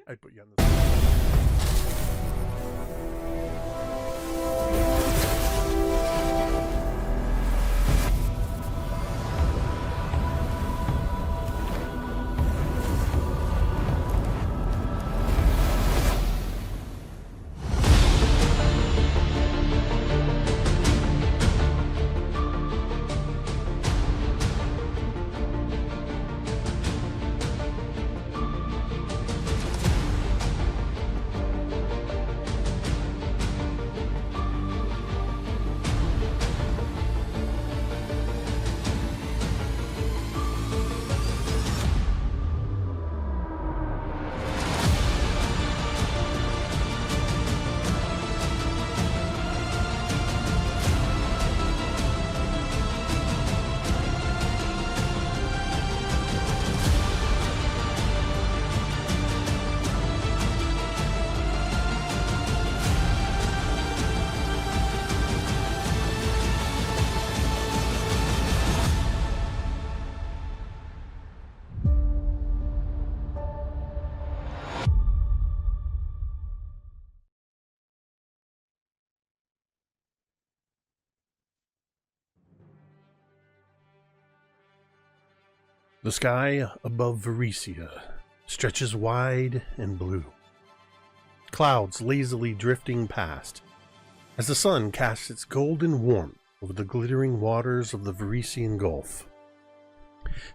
I put you on the... The sky above Velynia stretches wide and blue, clouds lazily drifting past as the sun casts its golden warmth over the glittering waters of the Velynian Gulf.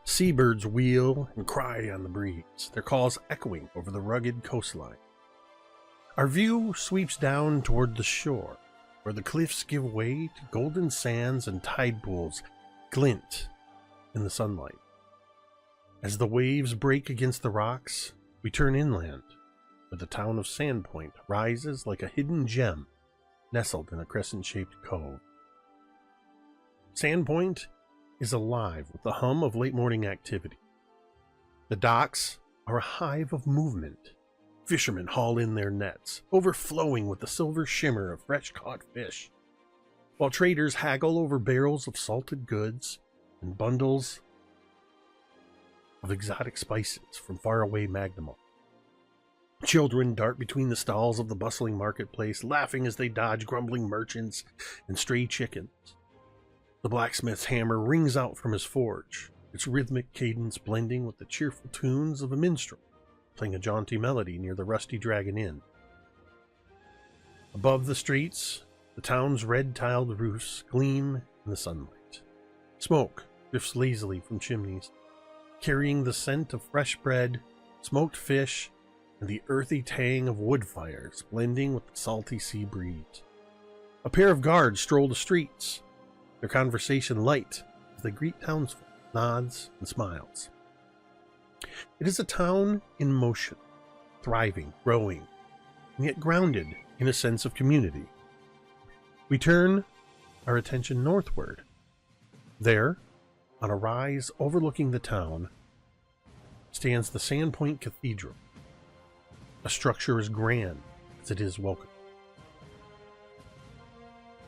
Seabirds wheel and cry on the breeze, their calls echoing over the rugged coastline. Our view sweeps down toward the shore, where the cliffs give way to golden sands and tide pools glint in the sunlight. As the waves break against the rocks, we turn inland, where the town of Sandpoint rises like a hidden gem nestled in a crescent-shaped cove. Sandpoint is alive with the hum of late-morning activity. The docks are a hive of movement. Fishermen haul in their nets, overflowing with the silver shimmer of fresh-caught fish, while traders haggle over barrels of salted goods and bundles of exotic spices from faraway Magnamon. Children dart between the stalls of the bustling marketplace, laughing as they dodge grumbling merchants and stray chickens. The blacksmith's hammer rings out from his forge, its rhythmic cadence blending with the cheerful tunes of a minstrel playing a jaunty melody near the Rusty Dragon Inn. Above the streets, the town's red-tiled roofs gleam in the sunlight. Smoke drifts lazily from chimneys, carrying the scent of fresh bread, smoked fish, and the earthy tang of wood fires blending with the salty sea breeze. A pair of guards stroll the streets, their conversation light as they greet townsfolk, nods and smiles. It is a town in motion, thriving, growing, and yet grounded in a sense of community. We turn our attention northward. There, on a rise overlooking the town, stands the Sandpoint Cathedral, a structure as grand as it is welcome.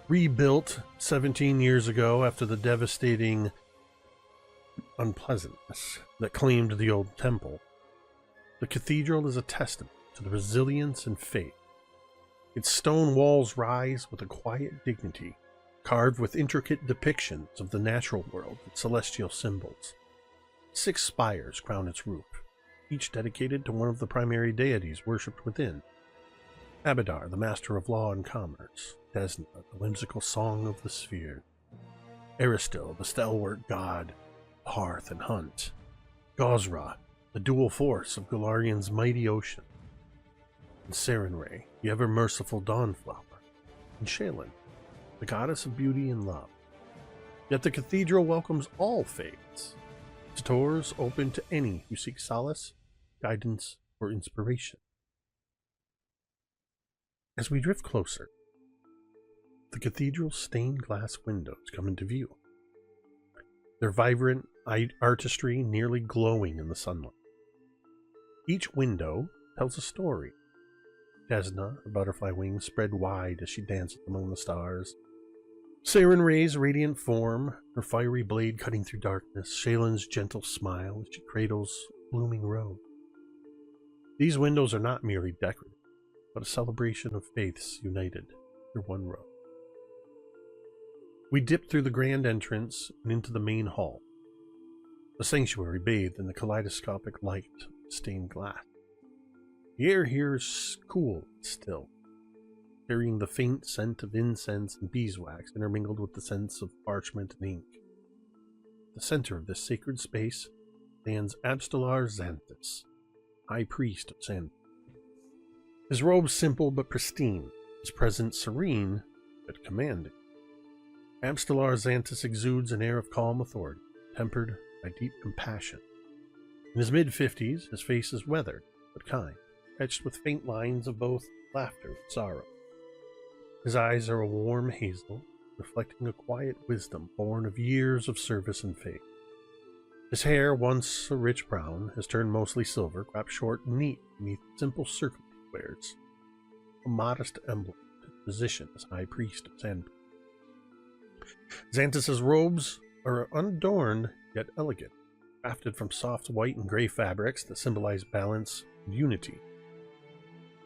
Rebuilt 17 years ago after the devastating unpleasantness that claimed the old temple, the cathedral is a testament to the resilience and faith. Its stone walls rise with a quiet dignity, carved with intricate depictions of the natural world and celestial symbols. 6 spires crown its roof, each dedicated to one of the primary deities worshipped within. Abadar, the master of law and commerce; Desna, the whimsical song of the sphere; Aristil, the stalwart god of hearth and hunt; Gozra, the dual force of Golarian's mighty ocean; and Sarenrae, the ever-merciful dawnflower; and Shaylin, the goddess of beauty and love. Yet the cathedral welcomes all faiths. Its doors open to any who seek solace, guidance, or inspiration. As we drift closer, the cathedral's stained glass windows come into view, their vibrant artistry nearly glowing in the sunlight. Each window tells a story. Desna, her butterfly wings spread wide as she dances among the stars; Sarenrae's radiant form, her fiery blade cutting through darkness; Shaylin's gentle smile as she cradles a blooming rose. These windows are not merely decorative, but a celebration of faiths united through one row. We dip through the grand entrance and into the main hall. The sanctuary bathed in the kaleidoscopic light of stained glass. The air here is cool and still, carrying the faint scent of incense and beeswax intermingled with the scents of parchment and ink. At the center of this sacred space stands Abstelar Xanthus, High Priest of Sandpoint. His robes simple but pristine, his presence serene but commanding. Abstelar Xanthus exudes an air of calm authority, tempered by deep compassion. In his mid-50s, his face is weathered but kind, etched with faint lines of both laughter and sorrow. His eyes are a warm hazel, reflecting a quiet wisdom born of years of service and faith. His hair, once a rich brown, has turned mostly silver, cropped short and neat beneath simple circlet he wears, a modest emblem to his position as High Priest of Sandpoint. Xanthus's robes are unadorned yet elegant, crafted from soft white and gray fabrics that symbolize balance and unity.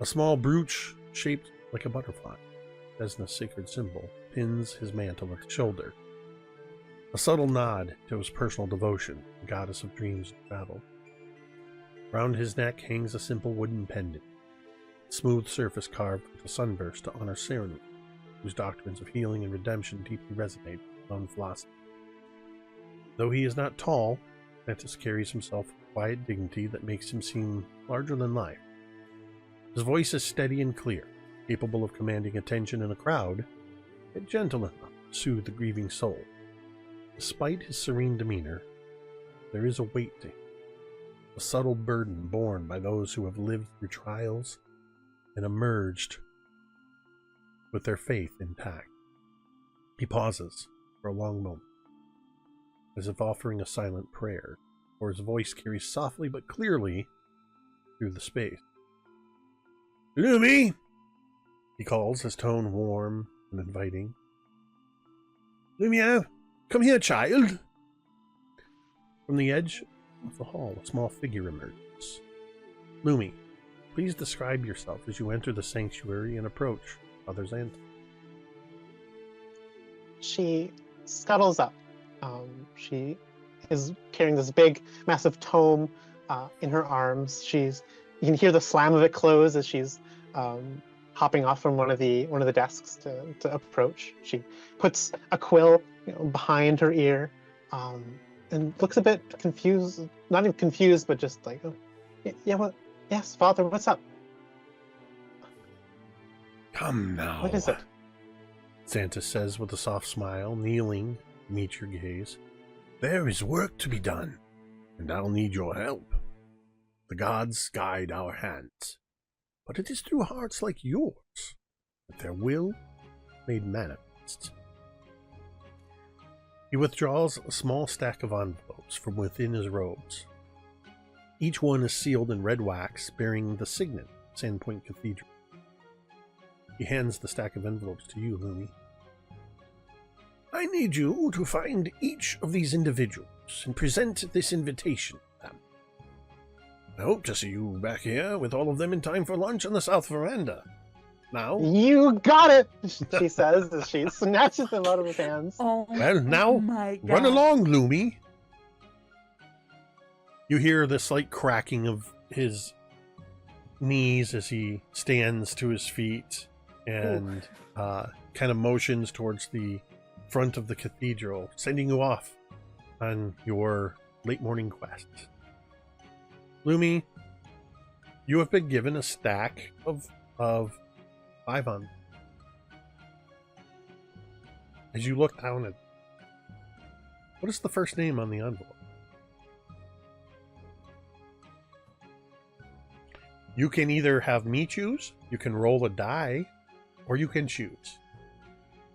A small brooch shaped like a butterfly, Desna's sacred symbol, pins his mantle at his shoulder. A subtle nod to his personal devotion, the goddess of dreams and travel. Round his neck hangs a simple wooden pendant, smooth surface carved with a sunburst to honor Kaeryn, whose doctrines of healing and redemption deeply resonate with known philosophy. Though he is not tall, Xanthus carries himself with a quiet dignity that makes him seem larger than life. His voice is steady and clear, capable of commanding attention in a crowd, yet gentle enough to soothe the grieving soul. Despite his serene demeanor, there is a weight to him, a subtle burden borne by those who have lived through trials and emerged with their faith intact. He pauses for a long moment, as if offering a silent prayer, for his voice carries softly but clearly through the space. "Lumi!" he calls, his tone warm and inviting. "Lumia, come here, child!" From the edge of the hall, a small figure emerges. "Lumi, please describe yourself as you enter the sanctuary and approach Father Xanthus." She scuttles up. She is carrying this big, massive tome in her arms. You can hear the slam of it close as she's hopping off from one of the desks to approach. She puts a quill behind her ear and looks a bit confused. Not even confused, but just like, "Oh, yeah, what? Yes, Father, what's up?" "Come now." "What is it?" Xanthus says with a soft smile, kneeling to meet your gaze. "There is work to be done, and I'll need your help. The gods guide our hands, but it is through hearts like yours that their will is made manifest." He withdraws a small stack of envelopes from within his robes. Each one is sealed in red wax, bearing the signet of Sandpoint Cathedral. He hands the stack of envelopes to you, Lumi. "I need you to find each of these individuals and present this invitation to them. I hope to see you back here with all of them in time for lunch on the south veranda. Now..." "You got it," she says as she snatches them out of his hands. Oh, "Well, now, my God. run along, Lumi." You hear the slight cracking of his knees as he stands to his feet and kind of motions towards the front of the cathedral, sending you off on your late morning quest. Lumi, you have been given a stack of 5 on. As you look down at, what is the first name on the envelope? You can either have me choose, you can roll a die, or you can choose.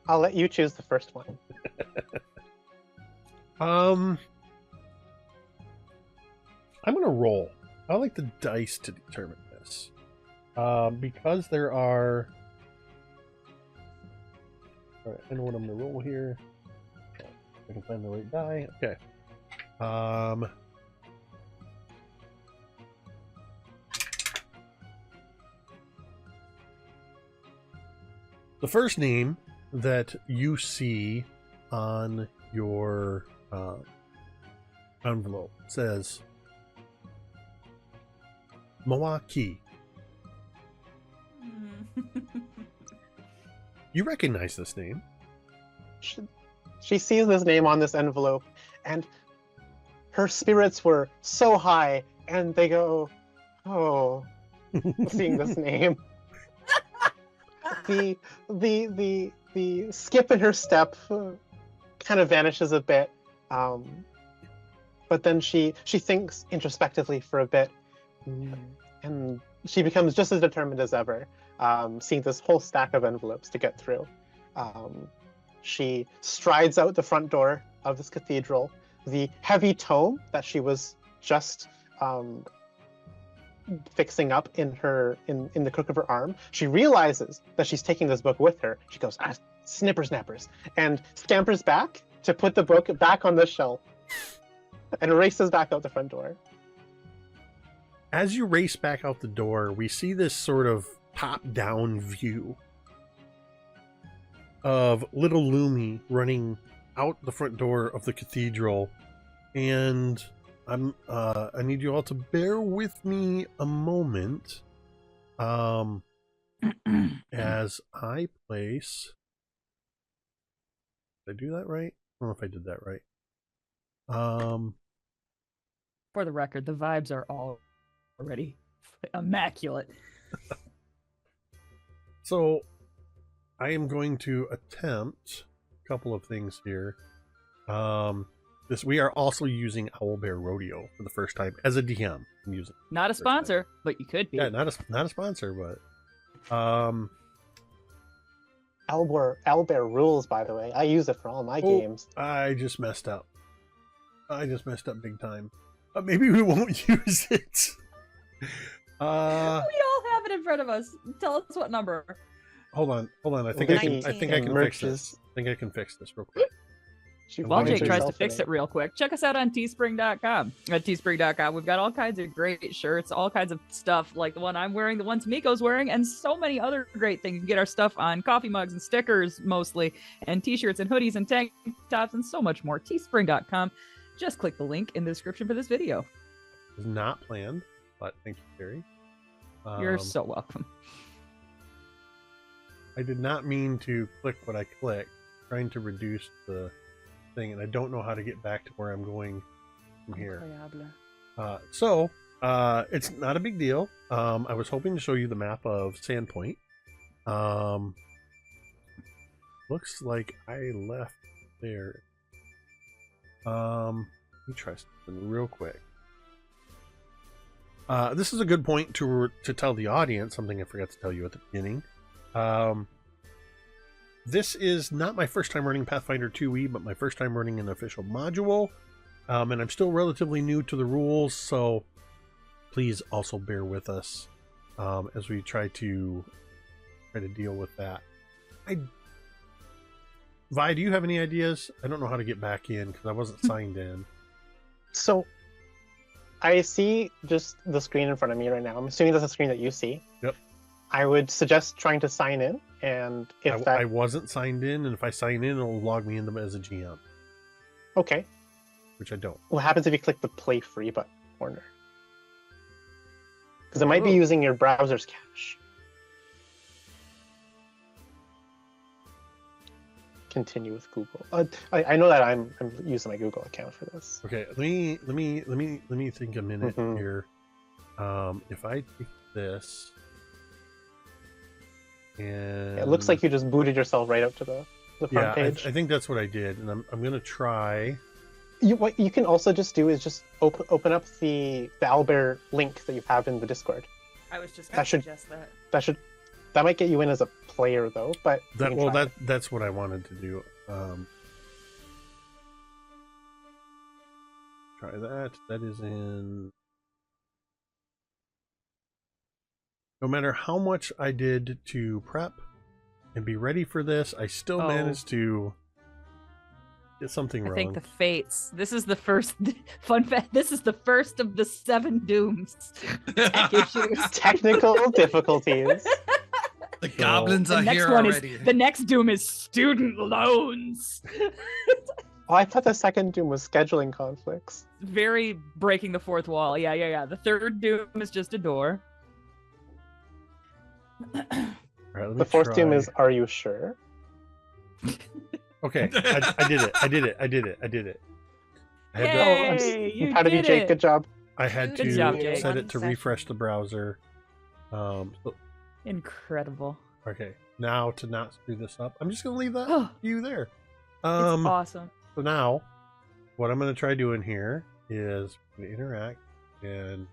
I'll let you choose the first one. I'm gonna roll. I like the dice to determine this. Because there are... Alright, I know what I'm gonna roll here. I can find the right die. Okay. The first name that you see on your envelope says Moa'Kee. You recognize this name. She sees this name on this envelope, and her spirits were so high, and they go, "Oh," seeing this name. The skip in her step kind of vanishes a bit, but then she thinks introspectively for a bit, and she becomes just as determined as ever, seeing this whole stack of envelopes to get through. She strides out the front door of this cathedral. The heavy tome that she was just fixing up in the crook of her arm, she realizes that she's taking this book with her. She goes, snipper snappers, and scampers back to put the book back on the shelf and races back out the front door. As you race back out the door, we see this sort of top-down view of little Lumi running out the front door of the cathedral, and I need you all to bear with me a moment as I place. Did I do that right? I don't know if I did that right. For the record, the vibes are all already immaculate. So I am going to attempt a couple of things here. We are also using Owlbear Rodeo for the first time as a DM. I'm using Not a sponsor, but you could be. Yeah, not a sponsor, but Owlbear rules, by the way. I use it for all my games. I just messed up. Big time. Maybe we won't use it. We all have it in front of us. Tell us what number. Hold on. I think I can fix this. I think I can fix this real quick. While Jake tries to fix it real quick, check us out on teespring.com. At teespring.com, we've got all kinds of great shirts, all kinds of stuff like the one I'm wearing, the one Tamiko's wearing, and so many other great things. You can get our stuff on coffee mugs and stickers mostly, and t-shirts and hoodies and tank tops and so much more. Teespring.com. Just click the link in the description for this video. It was not planned, but thank you, Cari. You're so welcome. I did not mean to click what I clicked, trying to reduce the thing, and I don't know how to get back to where I'm going from here. It's not a big deal. I was hoping to show you the map of Sandpoint. Looks like I left there. Let me try something real quick. This is a good point to tell the audience something I forgot to tell you at the beginning. This is not my first time running Pathfinder 2e, but my first time running an official module, and I'm still relatively new to the rules, so please also bear with us as we try to deal with that. Vi, do you have any ideas? I don't know how to get back in because I wasn't signed in. So I see just the screen in front of me right now. I'm assuming that's the screen that you see. Yep. I would suggest trying to sign in, and if I wasn't signed in, and if I sign in, it'll log me in as a GM. Okay. Which I don't. What happens if you click the play free button corner? Because it might be using your browser's cache. Continue with Google. I know that I'm using my Google account for this. Okay, let me think a minute here. If I take this, and it looks like you just booted yourself right up to the front page. I think that's what I did, and I'm gonna try. What you can also just do is just open up the Owlbear link that you have in the Discord. I was just gonna suggest that. That might get you in as a player, though. But that's what I wanted to do. Try that. That is in. No matter how much I did to prep and be ready for this, I still managed to get something wrong. I think the fates. This is the first fun fact. This is the first of the 7 dooms. Tech issues. Technical difficulties. The goblins The are next here one already. is the next doom is student loans. Oh, I thought the second doom was scheduling conflicts. Very breaking the fourth wall. Yeah. The third doom is just a door. All right, let me The fourth doom try. is, are you sure? Okay, I did it. I did it. I had to, Yay! You I'm proud of you, did Jake. it. Good job. I had Good to job, Jake. set it to One refresh the browser. Incredible. Okay, now to not screw this up, I'm just gonna leave that It's view there. awesome. So now, what I'm gonna try doing here is we're gonna interact, and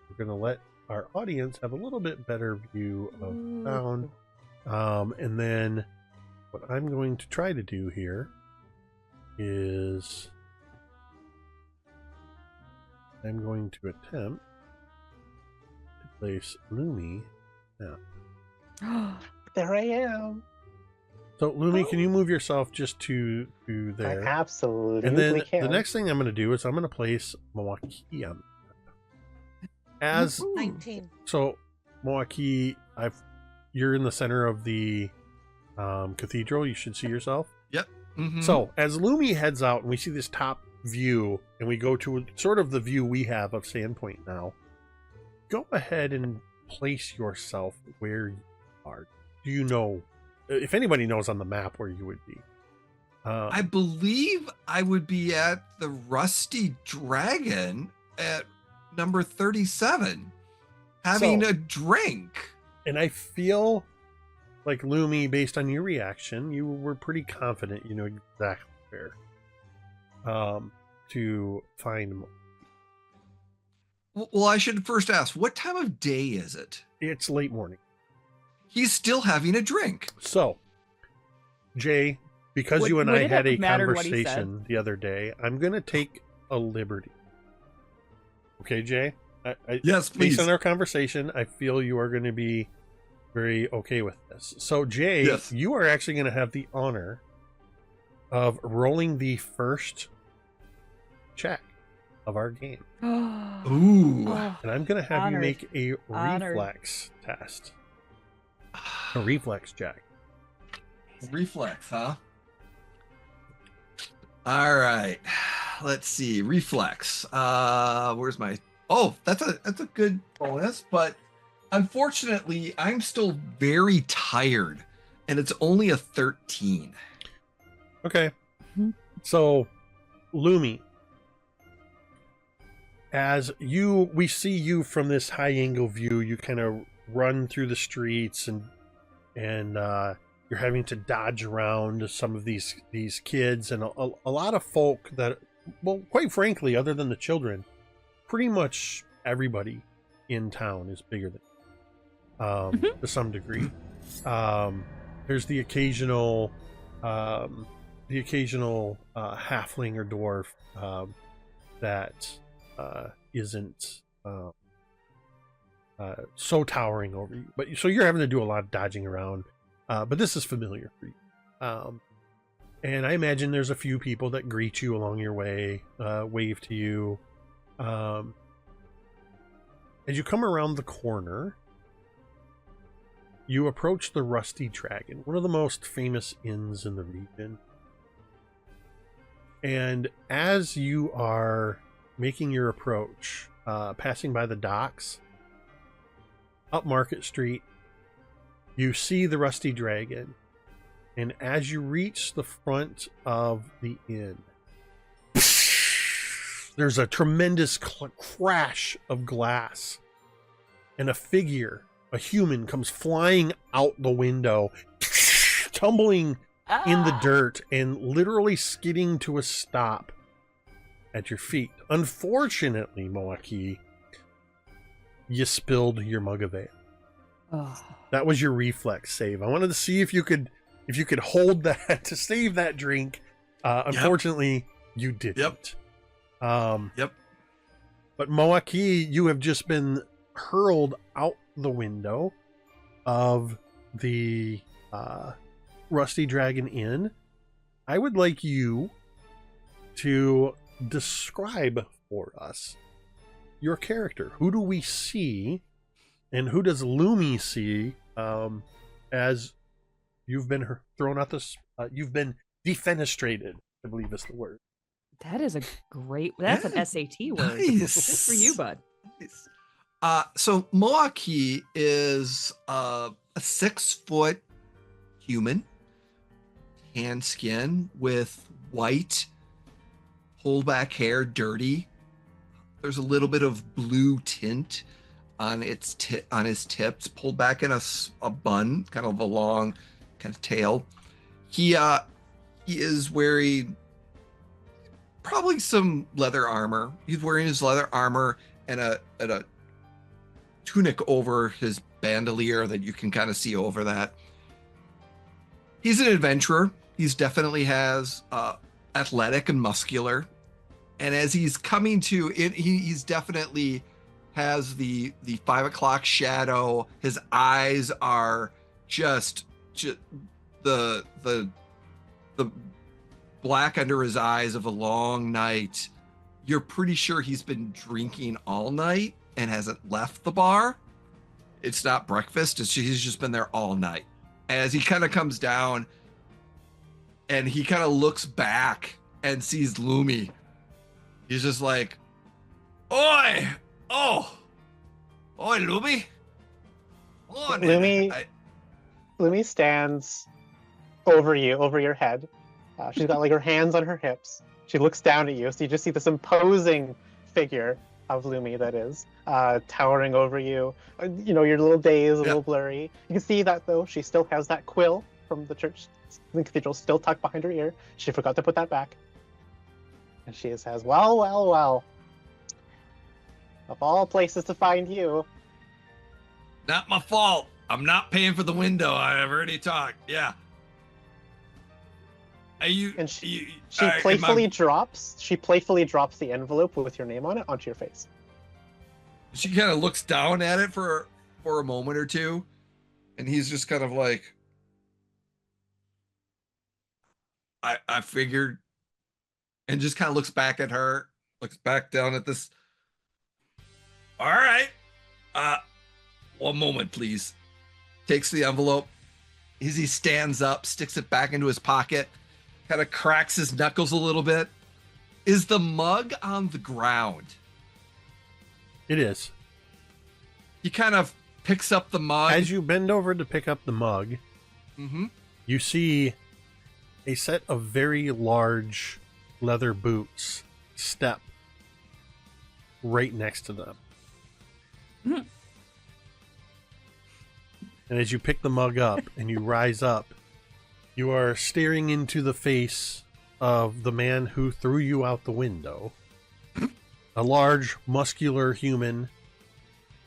we're gonna let our audience have a little bit better view of sound. And then what I'm going to try to do here is I'm going to attempt to place Lumi now. There I am. So Lumi, can you move yourself just to there? I absolutely And then can. the next thing I'm going to do is I'm going to place Moa'Kee on. As 19. so, Moa'Kee, you're in the center of the cathedral. You should see yourself. Mhm. So as Lumi heads out and we see this top view, and we go to sort of the view we have of Sandpoint now, go ahead and place yourself where you are. Do you know, if anybody knows on the map, where you would be? I believe I would be at the Rusty Dragon at number 37, having So- a drink. And I feel like Lumi, based on your reaction, you were pretty confident you know exactly where to find. Well, I should first ask, what time of day is it? It's late morning. He's still having a drink. So, Jay, because you and Would I it had a have mattered what he said? conversation the other day, I'm going to take a liberty. Okay, Jay? Yes, please. Based on our conversation, I feel you are going to be very okay with this. So, Jay, Yes. you are actually going to have the honor of rolling the first check of our game. Ooh. And I'm going to have Honored. you make a Honored. reflex test. A reflex check. Reflex, huh? All right. Let's see. Reflex. Where's my that's a good bonus, but unfortunately I'm still very tired and it's only a 13. Okay. Mhm. So, Lumi, as we see you from this high angle view, you kind of run through the streets and you're having to dodge around some of these kids and a lot of folk that, well, quite frankly, other than the children, pretty much everybody in town is bigger than to some degree. There's the occasional halfling or dwarf that isn't so towering over you, but so you're having to do a lot of dodging around, but this is familiar for you. And I imagine there's a few people that greet you along your way, wave to you. As you come around the corner, you approach the Rusty Dragon, one of the most famous inns in the region. And as you are making your approach, passing by the docks, up Market Street, you see the Rusty Dragon. And as you reach the front of the inn, there's a tremendous crash of glass. And a figure, a human, comes flying out the window, tumbling in the dirt and literally skidding to a stop at your feet. Unfortunately, Moa'Kee, you spilled your mug of ale. That was your reflex save. I wanted to see if you could hold that to save that drink. Unfortunately, you didn't. Yep. But Moa'Kee, you have just been hurled out the window of the Rusty Dragon Inn. I would like you to describe for us your character. Who do we see, and who does Lumi see as you've been thrown out this. You've been defenestrated, I believe is the word. That is a great. That's an SAT word. Nice. Good for you, bud. Nice. So Moa'Kee is a 6-foot human, tan skin with white, pulled back hair, dirty. There's a little bit of blue tint on his tips, pulled back in a bun, kind of a long kind of tail. He is wearing probably some leather armor. He's wearing his leather armor and a tunic over his bandolier that you can kind of see over that. He's an adventurer. He's definitely has athletic and muscular. And as he's coming to it, he's definitely has the 5 o'clock shadow. His eyes are just the black under his eyes of a long night. You're pretty sure he's been drinking all night and hasn't left the bar. It's not breakfast. He's just been there all night. As he kind of comes down and he kind of looks back and sees Lumi, he's just like, "Oi! Oi, Lumi! Oh, Lumi stands over you, over your head. She's got like her hands on her hips. She looks down at you, so you just see this imposing figure of Lumi that is towering over you. Your little day is a little blurry. You can see that though she still has that quill from the church, the cathedral, still tucked behind her ear. She forgot to put that back. And she says, well. Of all places to find you. Not my fault. I'm not paying for the window. I've already talked. Yeah. She playfully drops the envelope with your name on it onto your face. She kind of looks down at it for a moment or two, and he's just kind of like, I figured, and just kind of looks back at her, looks back down at this. All right. One moment, please. Takes the envelope. As he stands up, sticks it back into his pocket, kind of cracks his knuckles a little bit. Is the mug on the ground? It is. He kind of picks up the mug. As you bend over to pick up the mug, you see a set of very large leather boots step right next to them. And as you pick the mug up and you rise up, you are staring into the face of the man who threw you out the window. A large, muscular human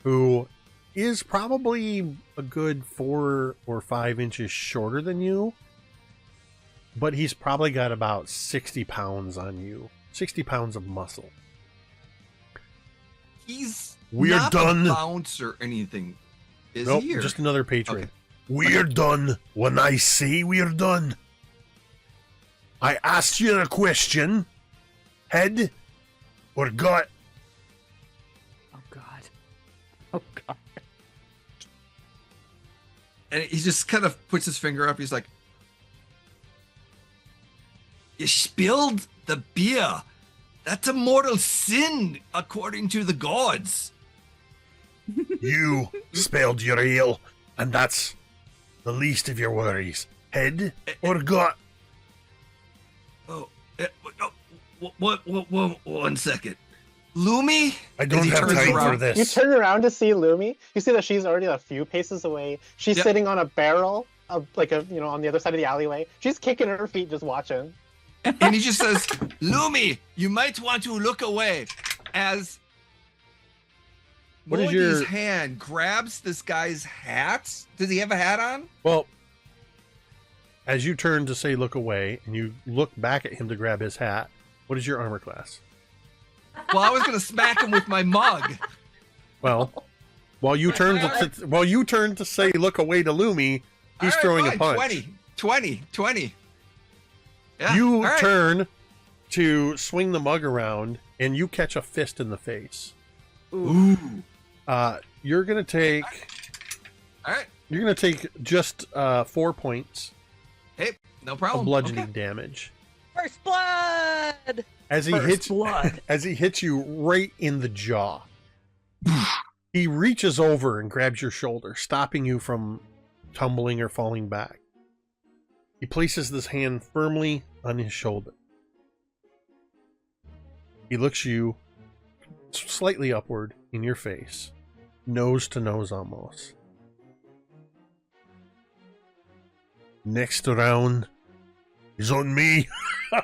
who is probably a good 4 or 5 inches shorter than you, but he's probably got about 60 pounds on you. 60 pounds of muscle. He's We're not done. a bounce or anything. Is Nope, he? Or? just another patron. Okay. We're done. When I say we're done, I asked you a question. Head or gut? Oh God. And he just kind of puts his finger up. He's like, "You spilled the beer. That's a mortal sin according to the gods." You spilled your ale, and that's the least of your worries. Head or gut? One second. Lumi? I don't have time for this. You turn around to see Lumi. You see that she's already a few paces away. She's sitting on a barrel of on the other side of the alleyway. She's kicking her feet, just watching. And he just says, "Lumi, you might want to look away." As Moa'Kee's hand grabs this guy's hat. Does he have a hat on? Well, as you turn to say look away, and you look back at him to grab his hat, what is your armor class? Well, I was going to smack him with my mug. Well, while you turn to say look away to Lumi, he's throwing a punch. 20. Yeah, you turn to swing the mug around, and you catch a fist in the face. Ooh. You're going to take... All right. You're going to take just 4 points Hey, no problem. of bludgeoning damage. First blood. As he hits you right in the jaw. He reaches over and grabs your shoulder, stopping you from tumbling or falling back. He places this hand firmly on his shoulder. He looks you slightly upward in your face, nose to nose almost. Next round is on me. Oh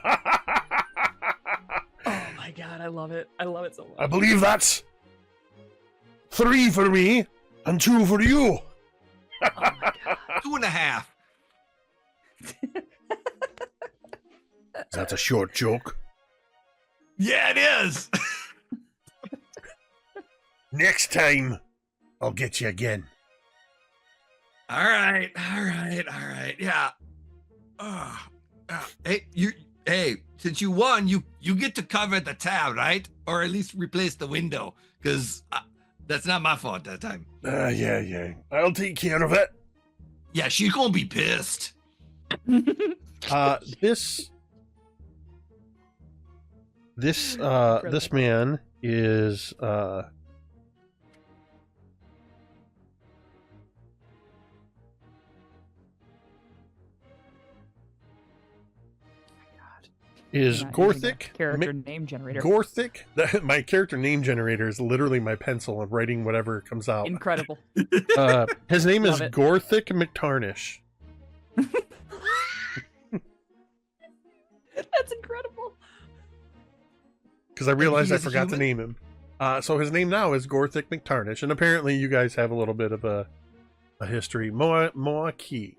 my god, I love it. I love it so much. I believe that's 3 for me and 2 for you. Oh my god. 2.5. That's a short joke. Yeah, it is. Next time, I'll get you again. All right. Yeah. Hey, since you won, you get to cover the tab, right? Or at least replace the window, because that's not my fault that time. Yeah. I'll take care of it. Yeah, she's gonna be pissed. This man is Gorthic. Character name generator. Gorthic. My character name generator is literally my pencil and writing whatever comes out. Incredible. His name is Love it. Gorthic McTarnish. That's incredible. Because I realized I He's a forgot to human? name him. So his name now is Gorthic McTarnish, and apparently you guys have a little bit of a history. Moa'Kee.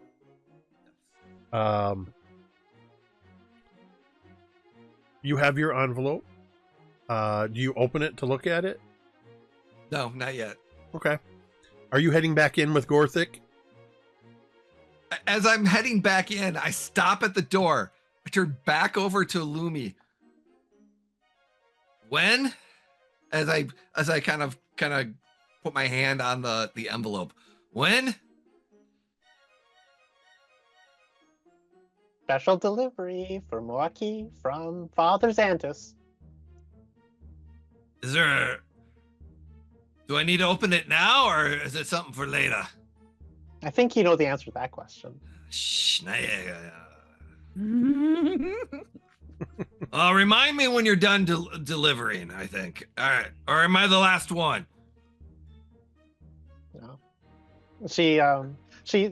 You have your envelope. Do you open it to look at it? No, not yet. Okay. Are you heading back in with Gorthic? As I'm heading back in, I stop at the door. I turn back over to Lumi. When? As I kind of put my hand on the envelope. When? Special delivery for Moa'Kee from Father Xantus. Is there? Do I need to open it now, or is it something for later? I think you know the answer to that question. Shh. Remind me when you're done delivering, I think. All right. Or am I the last one? No. She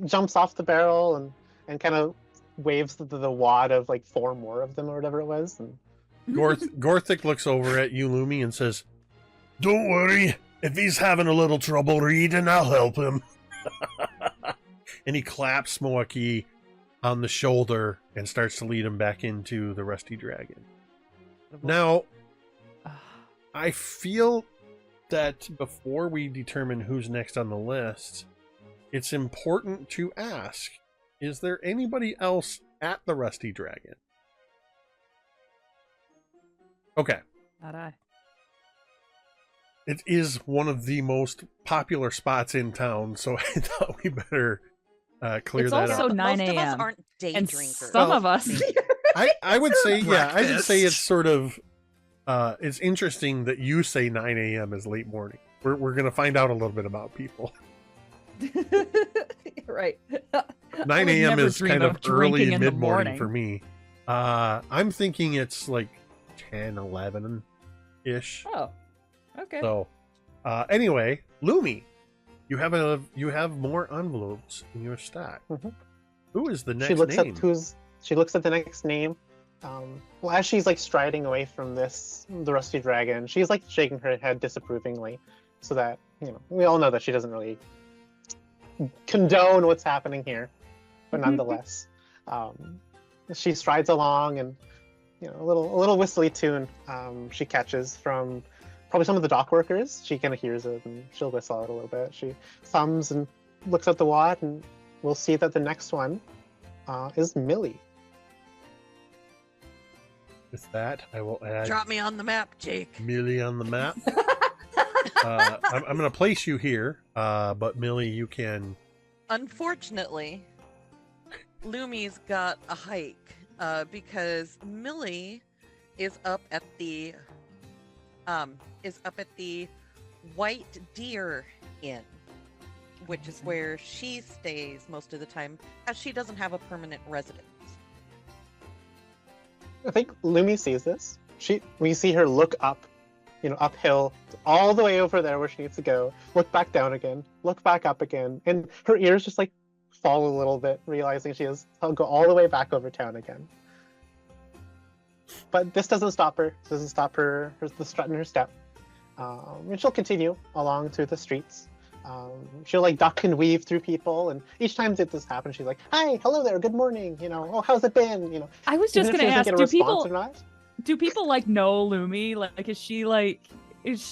jumps off the barrel and kind of waves the wad of like 4 more of them or whatever it was. And Gorthic looks over at you, Lumi, and says, "Don't worry. If he's having a little trouble reading, I'll help him." And he claps Moa'Kee on the shoulder and starts to lead him back into the Rusty Dragon. Now, I feel that before we determine who's next on the list, it's important to ask, is there anybody else at the Rusty Dragon? Okay. Not I. It is one of the most popular spots in town, so I thought we better clear It's that also up. 9 Most of us a.m. aren't day And drinkers. some of us. I would say, yeah, I would say Breakfast. it's sort of, it's interesting that you say 9 a.m. is late morning. We're going to find out a little bit about people. Right. 9 a.m. never is dream kind of of early drinking in the mid-morning morning. for me. I'm thinking it's like 10, 11-ish. Oh. Okay. So, anyway, Lumi, you have more envelopes in your stack. Mhm. Who is the next she looks name? she looks at the next name. Well, as she's like striding away from the Rusty Dragon, she's like shaking her head disapprovingly, so that we all know that she doesn't really condone what's happening here, but nonetheless, she strides along, and a little whistly tune she catches from probably some of the dock workers. She kind of hears it, and she'll whistle out a little bit. She thumbs and looks at the wad, and we'll see that the next one is Millie. With that, I will add Drop me on the map, Jake. Millie on the map. I'm going to place you here, but Millie, you can Unfortunately, Lumi's got a hike because Millie is up at the White Deer Inn, which is where she stays most of the time, as she doesn't have a permanent residence. I think Lumi sees this. We see her look up, uphill, all the way over there where she needs to go. Look back down again. Look back up again, and her ears just like fall a little bit, realizing she has to go all the way back over town again. But this doesn't stop her. This doesn't stop her. The strut in her step, and she'll continue along through the streets. She'll like duck and weave through people, and each time that this happens, she's like, "Hi, hello there, good morning. Oh, how's it been? I was just gonna ask, do people like know Lumi? Like, is she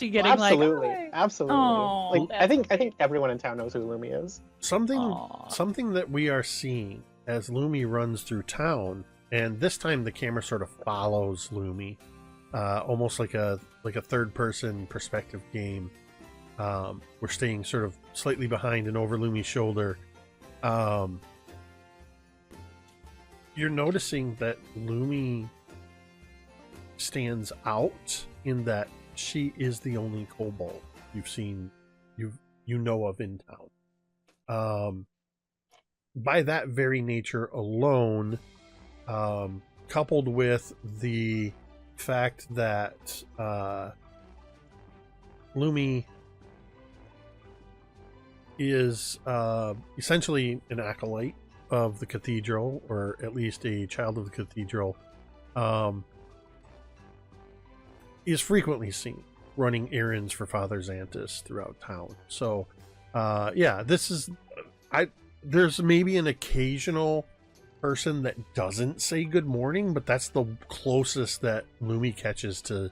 getting absolutely, like, absolutely? Oh, like, I think everyone in town knows who Lumi is. Something that we are seeing as Lumi runs through town, and this time the camera sort of follows Lumi, almost like a third-person perspective game. We're staying sort of slightly behind and over Lumi's shoulder. You're noticing that Lumi stands out in that she is the only kobold you know of in town. By that very nature alone, coupled with the fact that Lumi is essentially an acolyte of the cathedral, or at least a child of the cathedral, is frequently seen running errands for Father Xantus throughout town. So there's maybe an occasional person that doesn't say good morning, but that's the closest that Lumi catches to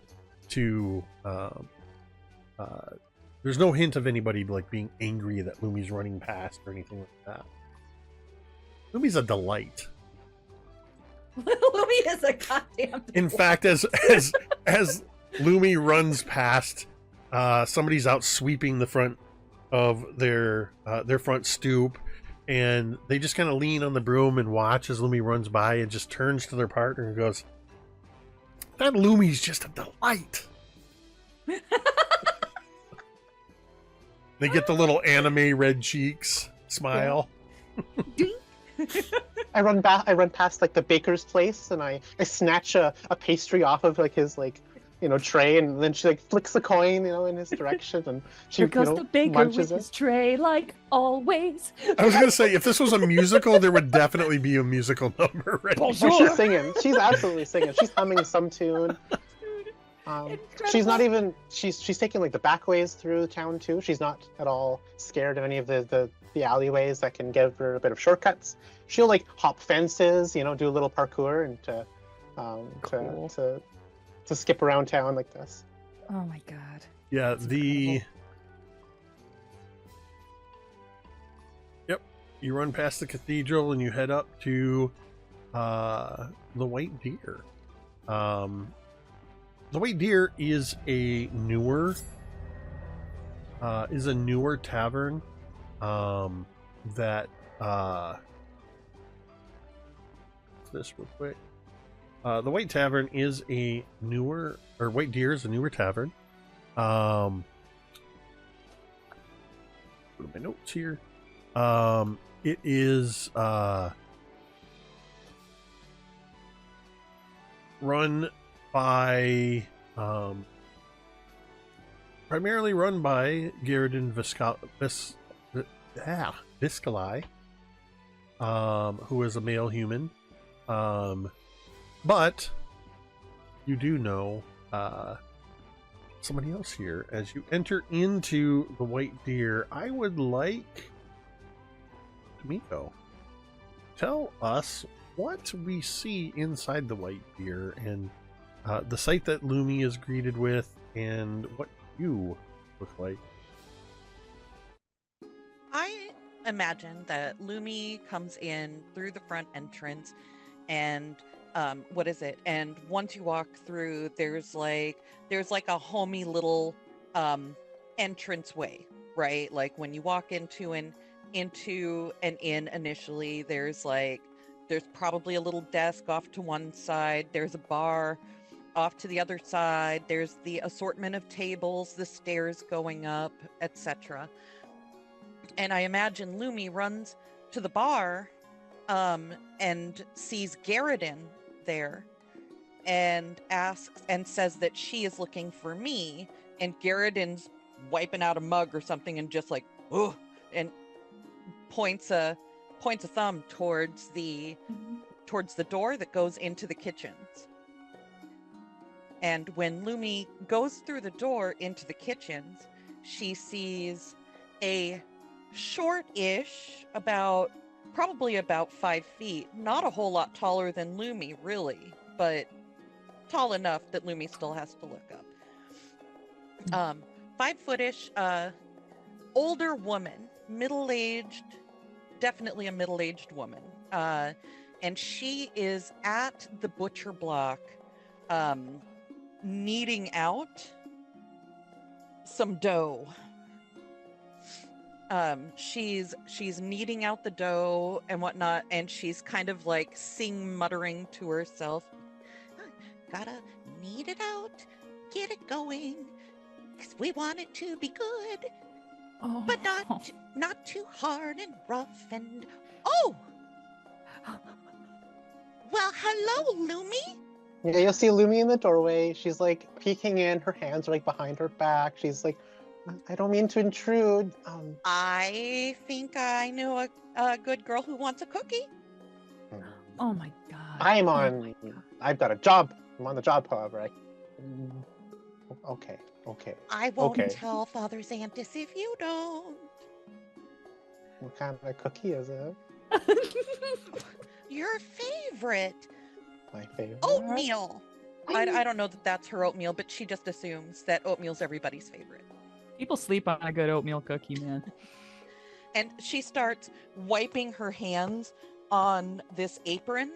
there's no hint of anybody like being angry that Lumi's running past or anything like that. Lumi's a delight. Lumi is a goddamn delight. In fact, as Lumi runs past, somebody's out sweeping the front of their front stoop, and they just kind of lean on the broom and watch as Lumi runs by, and just turns to their partner and goes, "That Lumi's just a delight." They get the little anime red cheeks smile. I run past like the baker's place, and I snatch a pastry off of like his tray, and then she like flicks a coin in his direction, and she Here goes the baker with his tray, like always. I was gonna say, if this was a musical, there would definitely be a musical number right now. Oh, she's singing. She's absolutely singing. She's humming some tune. She's not even she's taking like the back ways through town too. She's not at all scared of any of the alleyways that can give her a bit of shortcuts. She'll like hop fences, do a little parkour, and cool. to skip around town like this. Oh my god. Yeah, Yep. You run past the cathedral and you head up to the White Deer. The White Deer is a newer tavern that this real quick. The White Tavern is a newer, or White Deer is a newer tavern. Go to my notes here. It is run by primarily run by Kaeryn Viscali, who is a male human. But you do know somebody else here. As you enter into the White Deer, I would like Tamiko, tell us what we see inside the White Deer, and the sight that Lumi is greeted with, and what you look like. I imagine that Lumi comes in through the front entrance, and what is it? And once you walk through, there's like a homey little entrance way, right? Like when you walk into an into an inn initially. There's probably a little desk off to one side. There's a bar off to the other side. There's the assortment of tables, the stairs going up, etc. And I imagine Lumi runs to the bar and sees Kaeryn there and asks and says that she is looking for me, and Kaeryn's wiping out a mug or something and just like, oh, and points a thumb towards the door that goes into the kitchens. And when Lumi goes through the door into the kitchens, she sees a short-ish, probably about 5 feet, not a whole lot taller than Lumi, really, but tall enough that Lumi still has to look up. 5-footish, older woman, middle-aged, definitely a middle-aged woman. And she is at the butcher block, kneading out some dough. She's kneading out the dough and whatnot, and she's kind of like muttering to herself, gotta knead it out, get it going, 'cause we want it to be good, but not too hard and rough. And well, hello, Lumi. Yeah, you'll see Lumi in the doorway. She's like peeking in. Her hands are like behind her back. She's like, I don't mean to intrude. I think I know a good girl who wants a cookie. Oh my god. I've got a job. I'm on the job, however. Okay. I won't tell Father Xantus if you don't. What kind of cookie is it? Your favorite. My favorite? Oatmeal. I don't know that that's her oatmeal, but she just assumes that oatmeal's everybody's favorite. People sleep on a good oatmeal cookie, man. And she starts wiping her hands on this apron,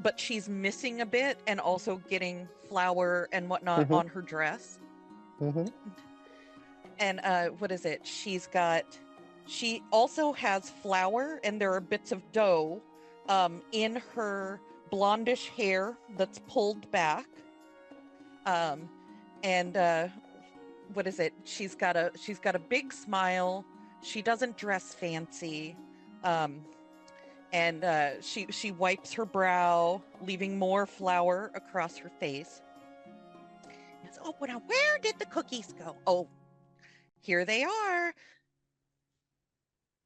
but she's missing a bit and also getting flour and whatnot on her dress. And what is it? She also has flour, and there are bits of dough in her blondish hair that's pulled back. And what is it? She's got a big smile. She doesn't dress fancy. And she wipes her brow, leaving more flour across her face. Oh, now where did the cookies go? Oh, here they are.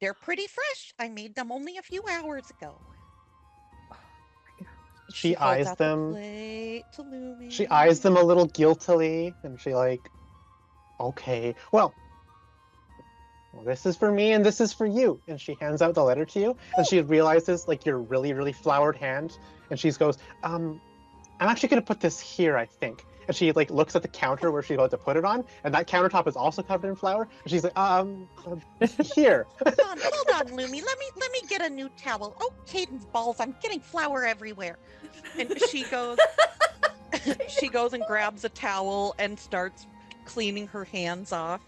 They're pretty fresh. I made them only a few hours ago. She eyes them. She She eyes them a little guiltily, and she like, okay, well, this is for me and this is for you. And she hands out the letter to you, and she realizes like your really, really floured hand, and she goes, I'm actually gonna put this here, I think. And she like looks at the counter where she's about to put it on, and that countertop is also covered in flour. And she's like, here. Hold on, Lumi. Let me get a new towel. Oh, Caden's balls! I'm getting flour everywhere. And she goes and grabs a towel and starts cleaning her hands off.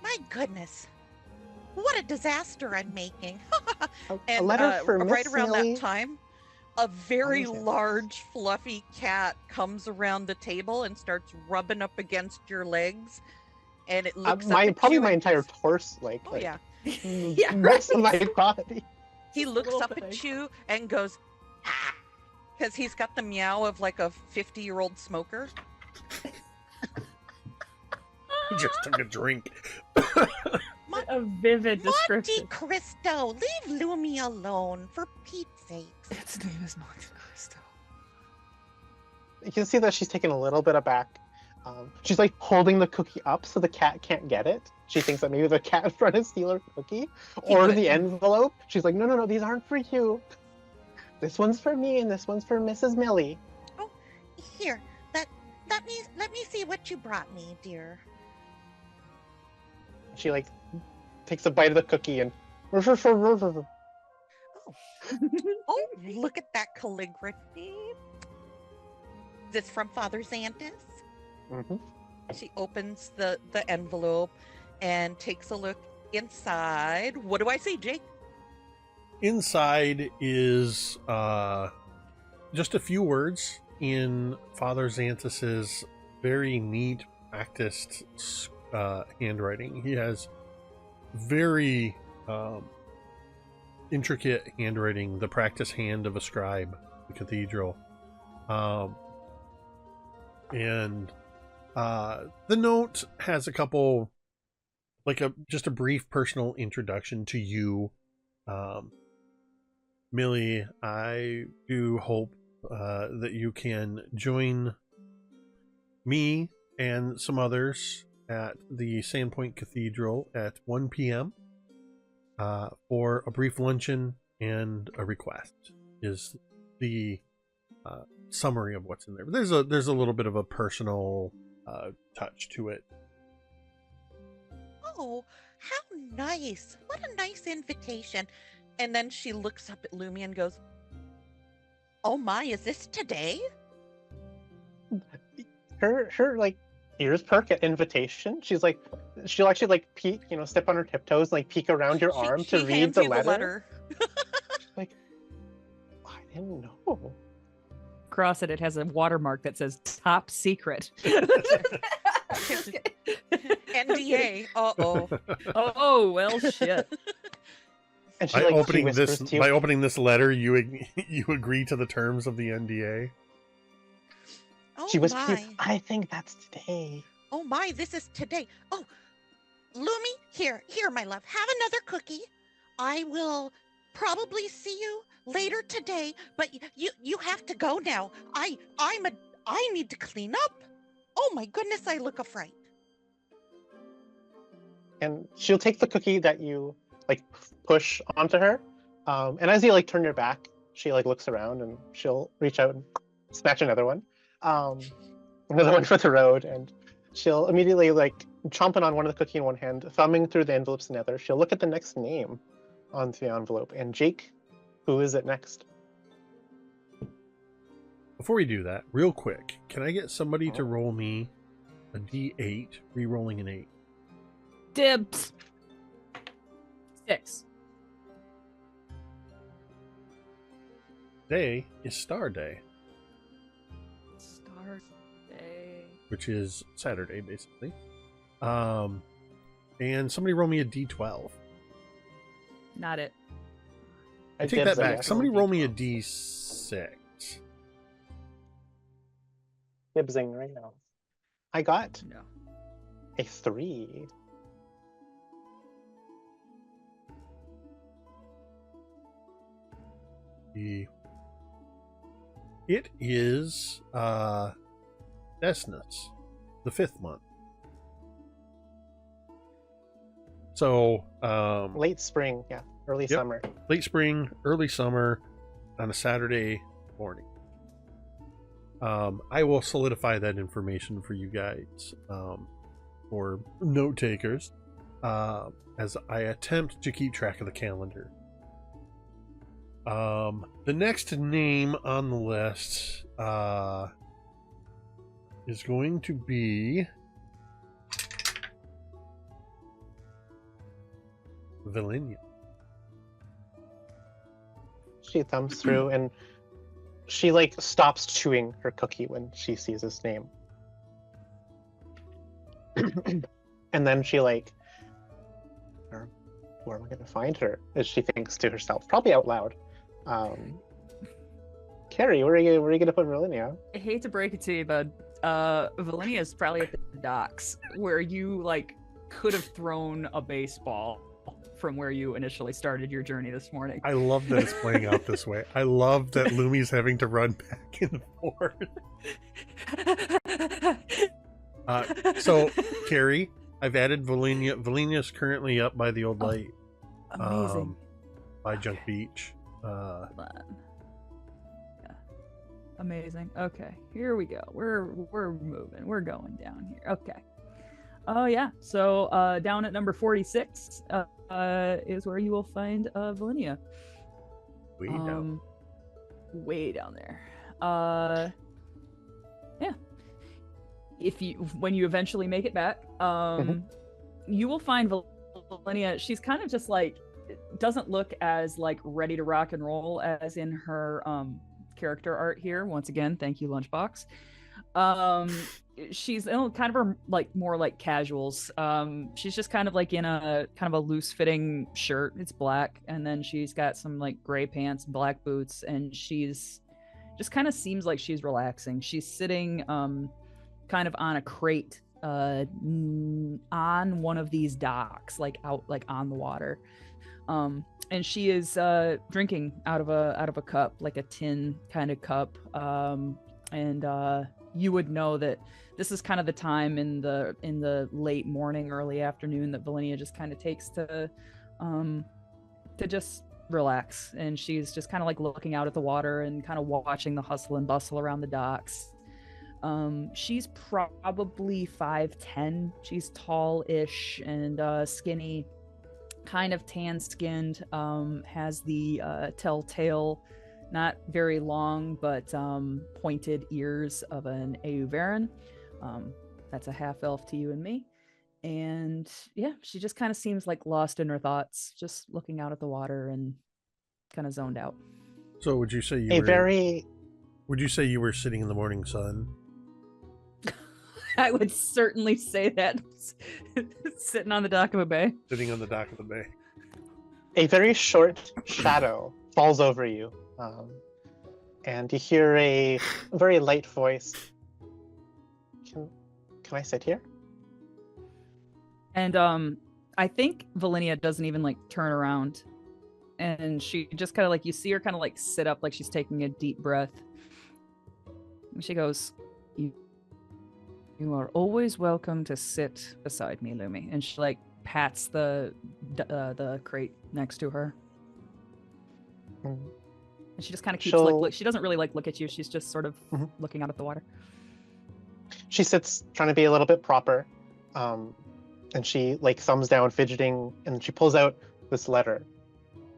My goodness, what a disaster I'm making! And a letter for right Miss around Millie. that time, a very large, fluffy cat comes around the table and starts rubbing up against your legs, and it looks up at probably you my and entire goes, torso, like, oh yeah. rest of my body. He looks up at you and goes, because he's got the meow of like a 50-year-old smoker. He just took a drink. A vivid description. Monte Cristo, leave Lumi alone, for Pete's sake. Its name is Monte Cristo. You can see that she's taken a little bit aback. She's like holding the cookie up so the cat can't get it. She thinks that maybe the cat is trying to steal her cookie. Or the envelope. She's like, no, these aren't for you. This one's for me and this one's for Mrs. Millie. Oh, here, let me see what you brought me, dear. She like takes a bite of the cookie and Oh, look at that calligraphy. This from Father Xantus. She opens the envelope and takes a look Inside, what do I see, Jake? Inside is just a few words in Father Xanthus's very neat, practiced handwriting. He has very intricate handwriting, the practice hand of a scribe, the cathedral. And the note has a couple, like just a brief personal introduction to you. Millie, I do hope that you can join me and some others at the Sandpoint Cathedral at 1 p.m. For a brief luncheon and a request is the summary of what's in there. But there's a little bit of a personal touch to it. Oh, how nice. What a nice invitation. And then she looks up at Lumi and goes, oh my, is this today? Her like ears perk at invitation. She's like, she'll actually like peek, step on her tiptoes and like peek around your arm to read hands the you letter. Like, I didn't know. Across it has a watermark that says top secret. NDA. Uh-oh. Oh, well, shit. And she, By like, opening she whispers to you, opening this letter, you agree to the terms of the NDA. Oh she whispers to my. you, I think that's today. Oh my, this is today. Oh, Lumi, here, my love. Have another cookie. I will probably see you later today, but you have to go now. I need to clean up. Oh my goodness, I look a fright. And she'll take the cookie that you like push onto her. And as you like turn your back, she like looks around and she'll reach out and snatch another one. Another one for the road, and she'll immediately like chomping on one of the cookie in one hand, thumbing through the envelopes in the other. She'll look at the next name on the envelope. And Jake, who is it next? Before we do that, real quick, can I get somebody to roll me a D8, re-rolling an 8? Dibs. 6. Today is Star Day, Star Day. which is Saturday, basically. And somebody roll me a D12. Not it. I take that back. Somebody roll me a D6. Dibsing right now. I got No. a 3. It is Desnus, the 5th month. So Late spring, yeah. Early Yep. summer. late spring, early summer on a Saturday morning. I will solidify that information for you guys, or note takers, as I attempt to keep track of the calendar. The next name on the list is going to be Velynia. She thumbs through and she like stops chewing her cookie when she sees his name. And then she like, where am I gonna find her? As she thinks to herself, probably out loud. Cari, where are you gonna put Velynia? I hate to break it to you, but Velynia is probably at the docks where you like could have thrown a baseball from where you initially started your journey this morning. I love that it's playing out this way. I love that Lumi's having to run back and forth. So, Cari, I've added Velynia. Velynia's currently up by the old light. Amazing. By Junk Beach. Hold on. Yeah. Amazing. Okay, here we go. We're moving. We're going down here. Okay. Oh yeah. So down at number 46 is where you will find Velynia. Way down. Way down there. Yeah. When you eventually make it back, you will find Velynia, she's kind of just like, doesn't look as like ready to rock and roll as in her character art here. Once again, thank you, Lunchbox. She's in kind of her like more like casuals. She's just kind of like in a kind of a loose fitting shirt. It's black, and then she's got some like gray pants, black boots, and she's just kind of seems like she's relaxing. She's sitting kind of on a crate on one of these docks, like out like on the water. And she is drinking out of a cup, like a tin kind of cup. And you would know that this is kind of the time in the late morning, early afternoon that Velynia just kind of takes to just relax. And she's just kind of like looking out at the water and kind of watching the hustle and bustle around the docks. She's probably 5'10". She's tall-ish and skinny, kind of tan-skinned, has the telltale, not very long, but pointed ears of an Euveren. That's a half-elf to you and me. And yeah, she just kind of seems like lost in her thoughts, just looking out at the water and kind of zoned out. So would you say would you say you were sitting in the morning sun? I would certainly say that. Sitting on the dock of a bay. Sitting on the dock of the bay. A very short shadow falls over you, and you hear a very light voice. Can I sit here? And I think Velynia doesn't even like turn around, and she just kind of like, you see her kind of like sit up, like she's taking a deep breath. And she goes, "You are always welcome to sit beside me, Lumi." And she like pats the crate next to her. And she just kind of keeps like she doesn't really like look at you. She's just sort of looking out at the water. She sits trying to be a little bit proper, and she like thumbs down, fidgeting, and she pulls out this letter,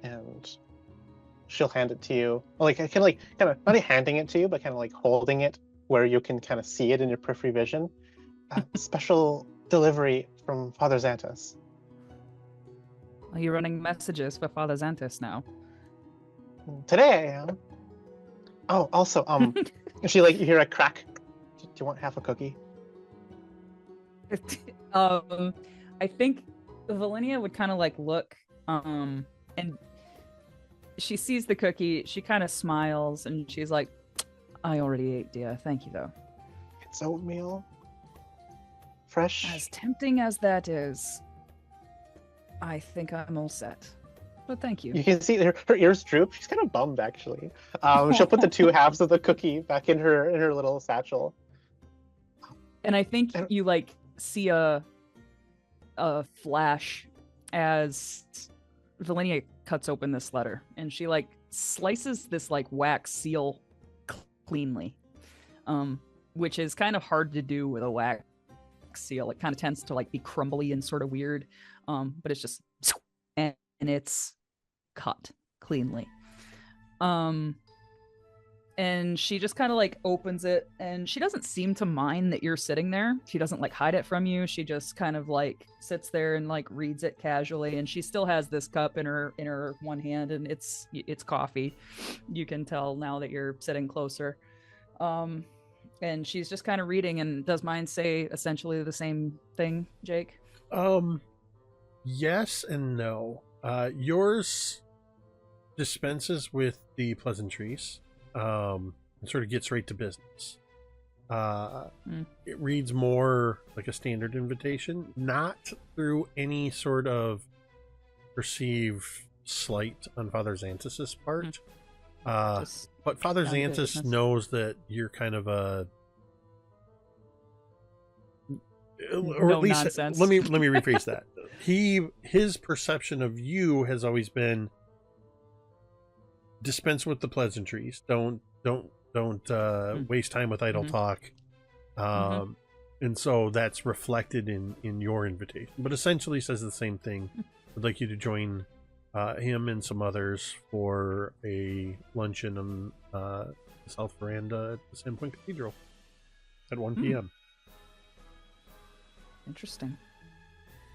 and she'll hand it to you. Like kind of not handing it to you, but kind of like holding it where you can kind of see it in your periphery vision. Special delivery from Father Xantus. Are you running messages for Father Xantus now? Today I am. Oh, also, she like, you hear a crack. Do you want half a cookie? I think Velynia would kind of like look, and she sees the cookie. She kind of smiles and she's like, "I already ate, dear. Thank you, though." It's oatmeal. Fresh. As tempting as that is, I think I'm all set. But thank you. You can see her ears droop. She's kind of bummed, actually. She'll put the two halves of the cookie back in her little satchel. And I think you like see a flash as Velynia cuts open this letter, and she like slices this like wax seal cleanly, which is kind of hard to do with a wax seal. It kind of tends to like be crumbly and sort of weird, but it's just and it's cut cleanly. And she just kind of like opens it, and she doesn't seem to mind that you're sitting there. She doesn't like hide it from you. She just kind of like sits there and like reads it casually, and she still has this cup in her one hand, and it's coffee. You can tell now that you're sitting closer. And she's just kind of reading. And does mine say essentially the same thing, Jake? Yes and no. Yours dispenses with the pleasantries. And sort of gets right to business. It reads more like a standard invitation, not through any sort of perceived slight on Father Xantus's part. But Father Xantus knows that you're kind of a, or no at least nonsense. let me rephrase that. His perception of you has always been, dispense with the pleasantries. Don't waste time with idle talk. And so that's reflected in your invitation, but essentially says the same thing. I'd like you to join him and some others for a luncheon on the south veranda at the Sandpoint Cathedral at 1 p.m. Interesting.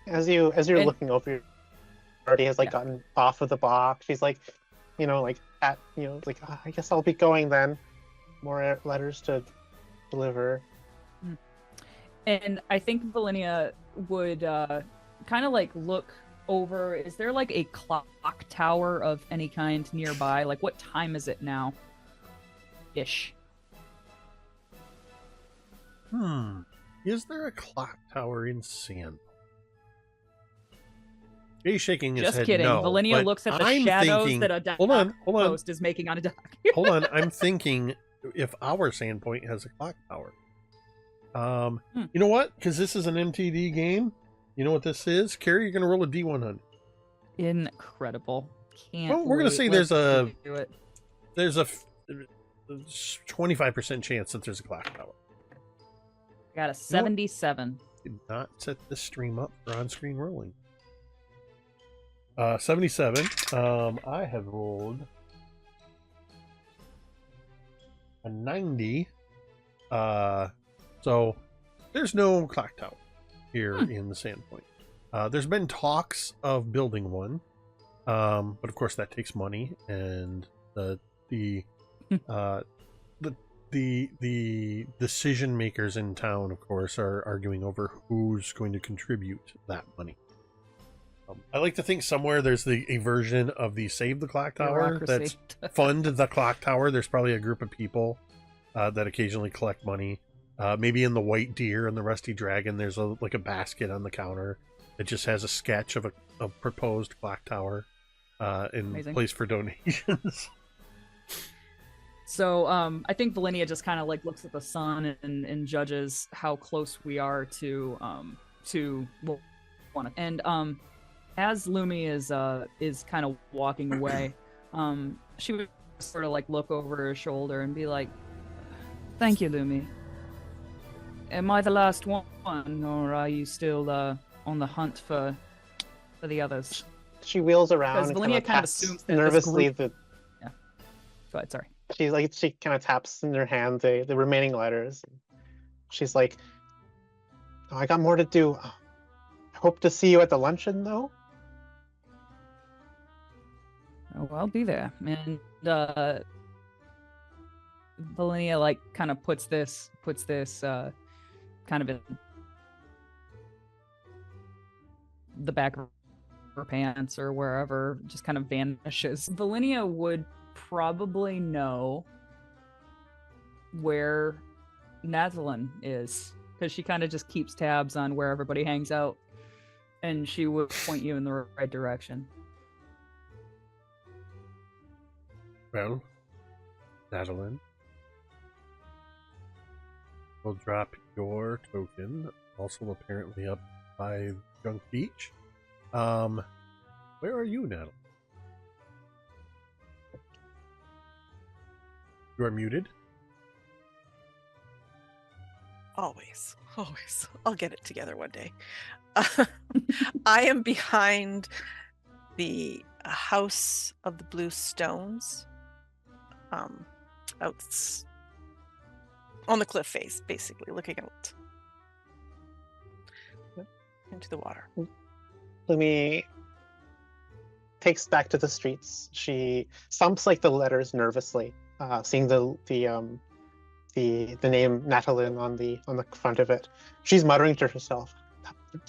As you're And- looking over, already has like gotten off of the box. She's like, like at like I guess I'll be going then. More letters to deliver. And I think Velynia would kind of like look over. Is there like a clock tower of any kind nearby? Like, what time is it now? Ish. Is there a clock tower in Sand? He's shaking his Just head. kidding. No, Velynia but looks at the I'm shadows thinking, that a dock hold on. post is making on a dock. Hold on. I'm thinking if our Sandpoint has a clock tower. You know what? Because this is an MTD game. You know what this is? Cari, you're going to roll a D100. Incredible. Can't. Well, we're going to say Let's do it. there's a 25% chance that there's a clock tower. Got a 77. Did not set this stream up for on-screen rolling. 77. I have rolled a 90. So there's no clock tower here in the Sandpoint. There's been talks of building one, but of course that takes money, and the decision makers in town, of course, are arguing over who's going to contribute that money. I like to think somewhere there's a version of the Save the Clock Tower Bureaucracy. that's Fund the Clock Tower. There's probably a group of people that occasionally collect money. Maybe in the White Deer and the Rusty Dragon, there's a basket on the counter that just has a sketch of a proposed clock tower in Amazing. place for donations. So I think Velynia just kind of like looks at the sun and judges how close we are to one. And as Lumi is kind of walking away, she would sort of like look over her shoulder and be like, "Thank you, Lumi. Am I the last one, or are you still on the hunt for the others?" She wheels around Because and Velynia kind of taps assumes that nervously. Go ahead, sorry. She kind of taps in her hand the remaining letters. She's like, "Oh, I got more to do. I hope to see you at the luncheon, though." Oh, I'll be there. And Velynia like kind of puts this kind of in the back of her pants or wherever, just kind of vanishes. Velynia would probably know where Natalin is, because she kind of just keeps tabs on where everybody hangs out, and she would point you in the right direction. Well, Natalin, we'll drop your token, also apparently up by Junk Beach. Where are you, Natalin? You are muted. Always. I'll get it together one day. I am behind the House of the Blue Stones. Out on the cliff face, basically, looking out into the water. Lumi takes back to the streets. She thumps like the letters nervously, seeing the name Natalin on the front of it. She's muttering to herself,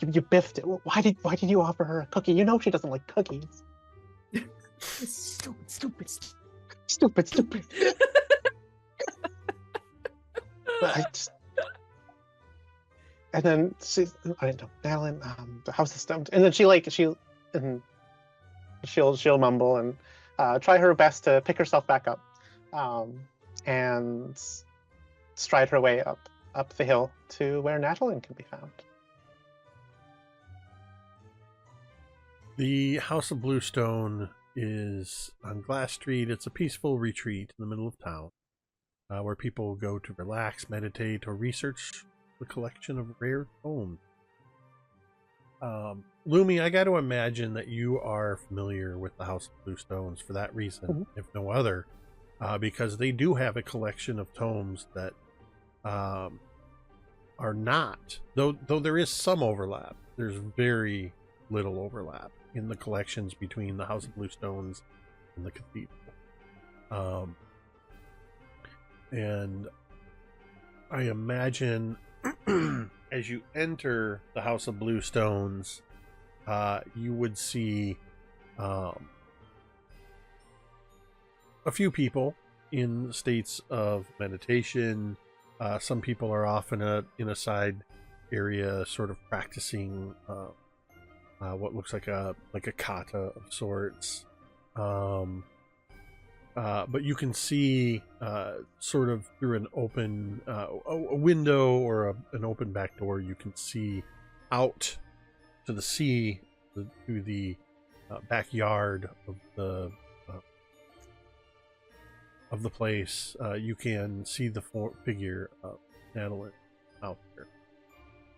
"You biffed it. Why did you offer her a cookie? You know she doesn't like cookies." Stupid. And then I don't know, Natalin, the house is stumped. And then she'll mumble and try her best to pick herself back up, and stride her way up the hill to where Natalin can be found. The House of Bluestone is on Glass Street. It's a peaceful retreat in the middle of town, where people go to relax, meditate, or research the collection of rare tomes. Lumi, I got to imagine that you are familiar with the House of Bluestones for that reason, if no other, because they do have a collection of tomes that are not, though there is some overlap. there's very little overlap in the collections between the House of Blue Stones and the cathedral. And I imagine as you enter the House of Blue Stones, you would see a few people in states of meditation. Some people are off in a side area, sort of practicing what looks like a kata of sorts. But you can see sort of through an open a window or an open back door. You can see out to the sea, to the backyard of the place. You can see the figure of Natalin out there.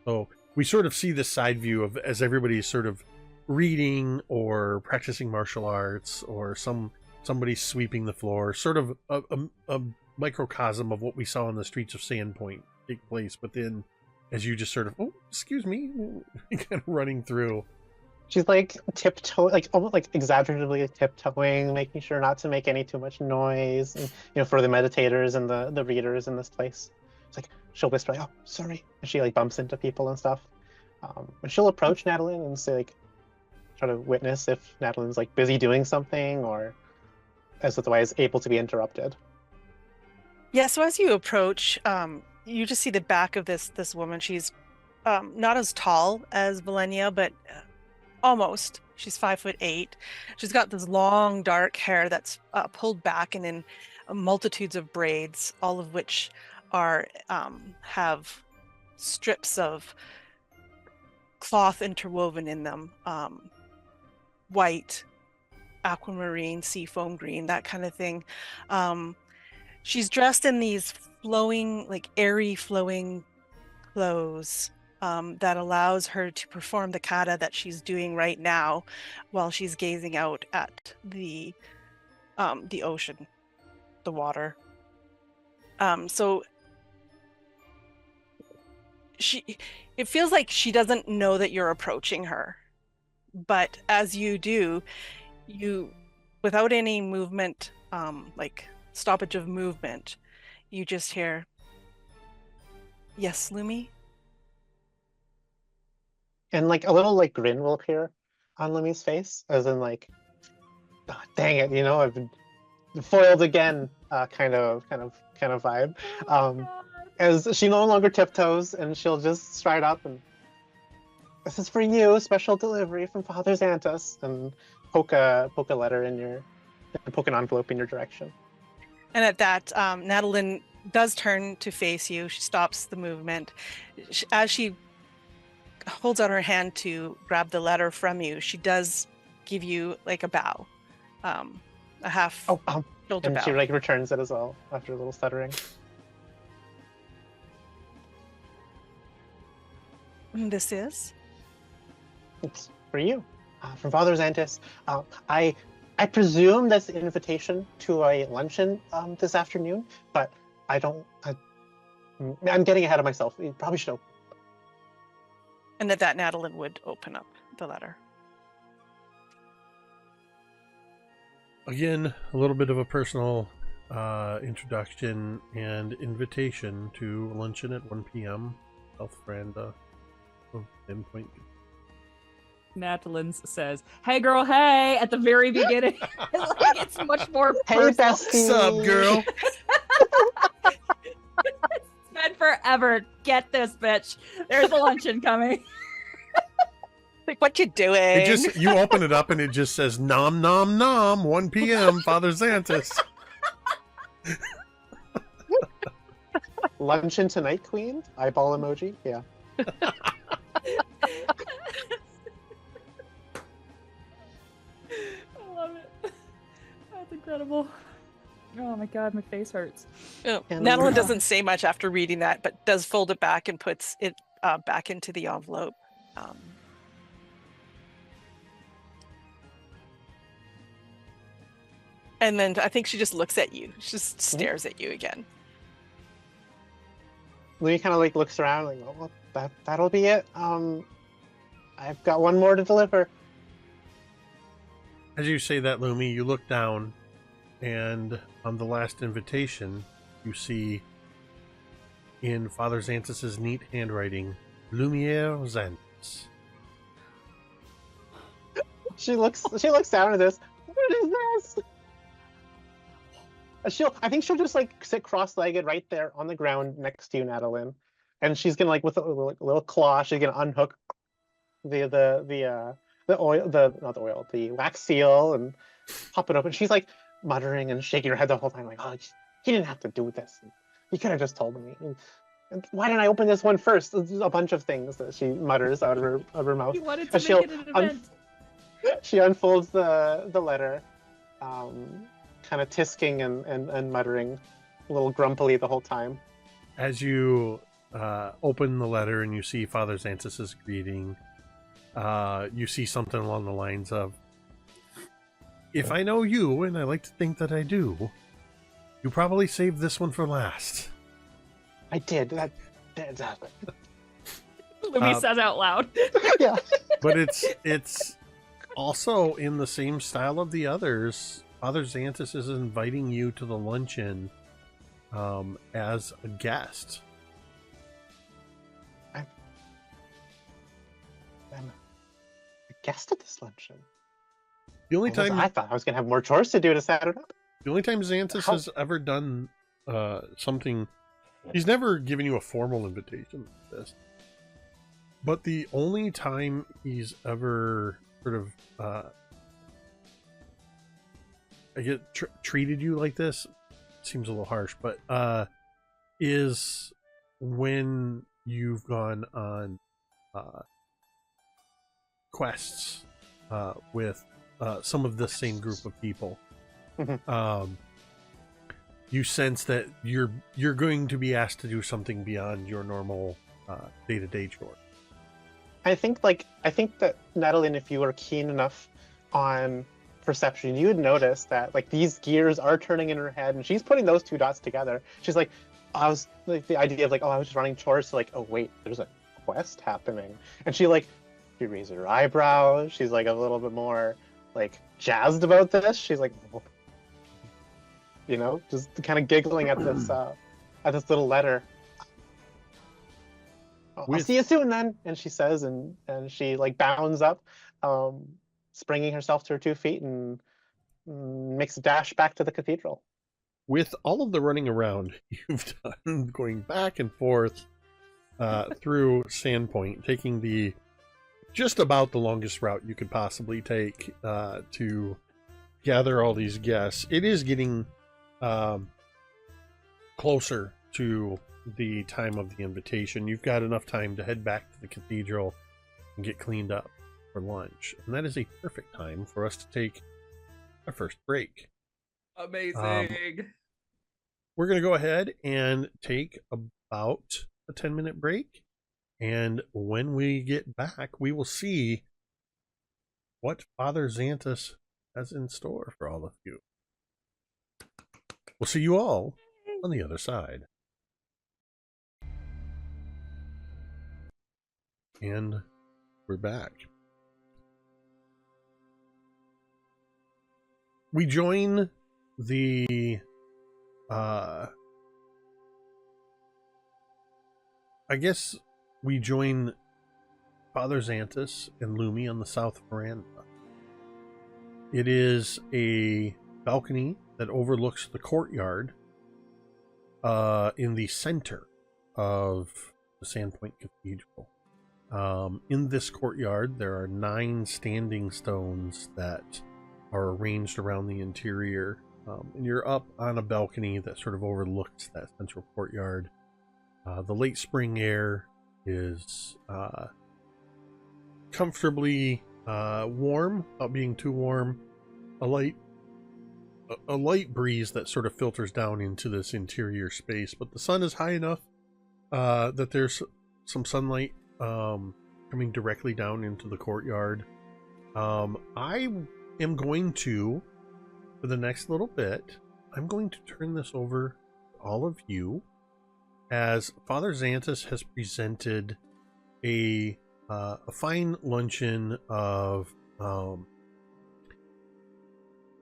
So we sort of see this side view of as everybody's sort of reading or practicing martial arts, or somebody sweeping the floor, sort of a microcosm of what we saw in the streets of Sandpoint take place. But then as you just sort of, oh, excuse me, kind of running through. She's like tiptoeing, like almost like exaggeratively tiptoeing, making sure not to make any too much noise, and, for the meditators and the readers in this place. It's like she'll whisper, like, "Oh, sorry," and she like bumps into people and stuff. And she'll approach Natalin and say, like, try to witness if Natalin's like busy doing something or as otherwise able to be interrupted. Yeah. So as you approach, you just see the back of this woman. She's not as tall as Velynia, but almost. She's 5'8". She's got this long dark hair that's pulled back and in multitudes of braids, all of which are have strips of cloth interwoven in them, white, aquamarine, seafoam green, that kind of thing. She's dressed in these flowing, like airy flowing clothes that allows her to perform the kata that she's doing right now while she's gazing out at the ocean, the water. So it feels like she doesn't know that you're approaching her, but as you do, without any movement, like stoppage of movement, you just hear, "Yes, Lumi?" And like a little like grin will appear on Lumi's face, as in like, oh, dang it, I've been foiled again, kind of vibe. As she no longer tiptoes and she'll just stride up and, "This is for you, special delivery from Father Xantus," and poke a letter poke an envelope in your direction. And at that, Natalin does turn to face you. She stops the movement. As she holds out her hand to grab the letter from you, she does give you like a bow, a half shoulder and bow. she like returns it as well after a little stuttering. This is? It's for you, from Father Xantus. I presume that's an invitation to a luncheon this afternoon, but I'm getting ahead of myself. You probably should open. And that Natalin would open up the letter. Again, a little bit of a personal introduction and invitation to luncheon at 1 p.m. South Veranda of Sandpoint. Natalin says, "Hey girl, hey," at the very beginning. It's much more Hey, personal. bestie. What's up, girl? It's been forever. Get this, bitch. There's a luncheon coming. Like, what you doing? You open it up and it just says nom nom nom 1 p.m. Father Xantus. Luncheon tonight, Queen? Eyeball emoji? Yeah. I love it. That's incredible. Oh my god, my face hurts. Oh, Natalin doesn't say much after reading that, but does fold it back and puts it back into the envelope. And then I think she just looks at you. She just stares at you again. Louis kind of like looks around, like, "Well, that'll be it. I've got one more to deliver. As you say that, Lumi, you look down, and on the last invitation, you see in Father Xanthus's neat handwriting, Lumiere Xanthus. She looks down at this. What is this? I think she'll just like sit cross-legged right there on the ground next to you, Natalin, and she's gonna like with a little claw, she's gonna unhook the wax seal and pop it open. She's like muttering and shaking her head the whole time, like, "Oh, he didn't have to do this. He could have just told me. And why didn't I open this one first?" There's a bunch of things that she mutters out of her mouth. You wanted to make it an event. She unfolds the letter, kind of tisking and muttering a little grumpily the whole time. As you open the letter and you see Father Xanthus's greeting, you see something along the lines of, "If I know you, and I like to think that I do, you probably saved this one for last." I did. That Lumi says out loud. yeah. But it's also in the same style of the others. Father Xanthus is inviting you to the luncheon as a guest. I'm a guest at this luncheon. The only time I thought I was gonna have more chores to do to set it up. The only time Xanthus has ever done something, he's never given you a formal invitation like this. But the only time he's ever sort of treated you like this, seems a little harsh, but is when you've gone on quests with some of this same group of people. You sense that you're going to be asked to do something beyond your normal day-to-day chore. I think that Natalin, if you were keen enough on perception, you would notice that like these gears are turning in her head, and she's putting those two dots together. She's like, I was like the idea of like, oh, I was just running chores to like, oh wait, there's a quest happening, and she raises her eyebrows. She's like a little bit more like jazzed about this. She's like, oh. Just kind of giggling at this little letter. I'll see you soon then, and she says, and she like bounds up, springing herself to her 2 feet and makes a dash back to the cathedral. With all of the running around you've done, going back and forth through Sandpoint, taking just about the longest route you could possibly take to gather all these guests, it is getting closer to the time of the invitation. You've got enough time to head back to the cathedral and get cleaned up for lunch, and that is a perfect time for us to take our first break. Amazing. We're going to go ahead and take about a 10-minute break, and when we get back, we will see what Father Xanthus has in store for all of you. We'll see you all on the other side. And we're back. We join the we join Father Xanthus and Lumi on the south veranda. It is a balcony that overlooks the courtyard in the center of the Sandpoint Cathedral. In this courtyard, there are 9 standing stones that are arranged around the interior, and you're up on a balcony that sort of overlooks that central courtyard. The late spring air is comfortably warm, not being too warm. A light breeze that sort of filters down into this interior space, but the sun is high enough that there's some sunlight coming directly down into the courtyard. I am going to, for the next little bit, I'm going to turn this over to all of you, as Father Xanthus has presented a a fine luncheon of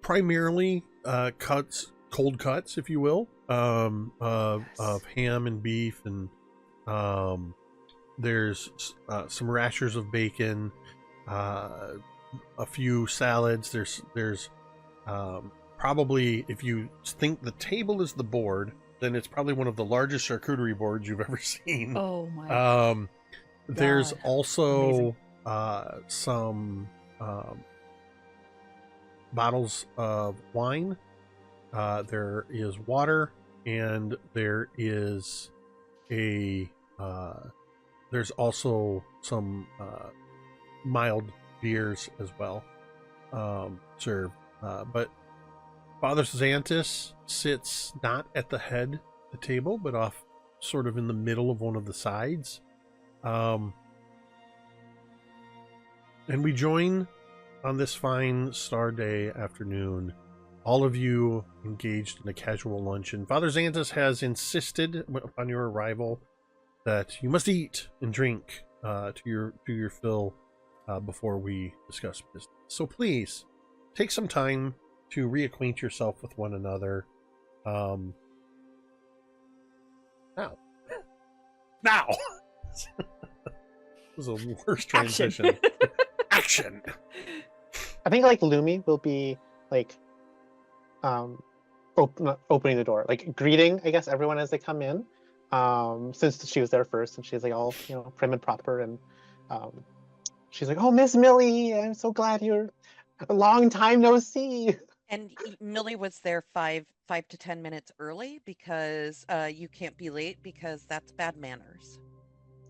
primarily cold cuts, if you will, of ham and beef, and there's some rashers of bacon, a few salads. There's probably, if you think the table is the board, then it's probably one of the largest charcuterie boards you've ever seen. Oh my there's God. also some bottles of wine. There is water, and there is there's also some mild beers as well served. But Father Xantus sits not at the head of the table, but off sort of in the middle of one of the sides. And we join on this fine star day afternoon, all of you engaged in a casual luncheon. Father Xantus has insisted upon your arrival that you must eat and drink to your fill before we discuss business. So please take some time to reacquaint yourself with one another. Now. This was a worse transition. Action. I think like Lumi will be like opening the door, like greeting, I guess, everyone as they come in. Since she was there first, and she's like all, you know, prim and proper, and she's like, "Oh, Miss Millie, I'm so glad you're a long time no see." And Millie was there 5 to 10 minutes early because you can't be late because that's bad manners.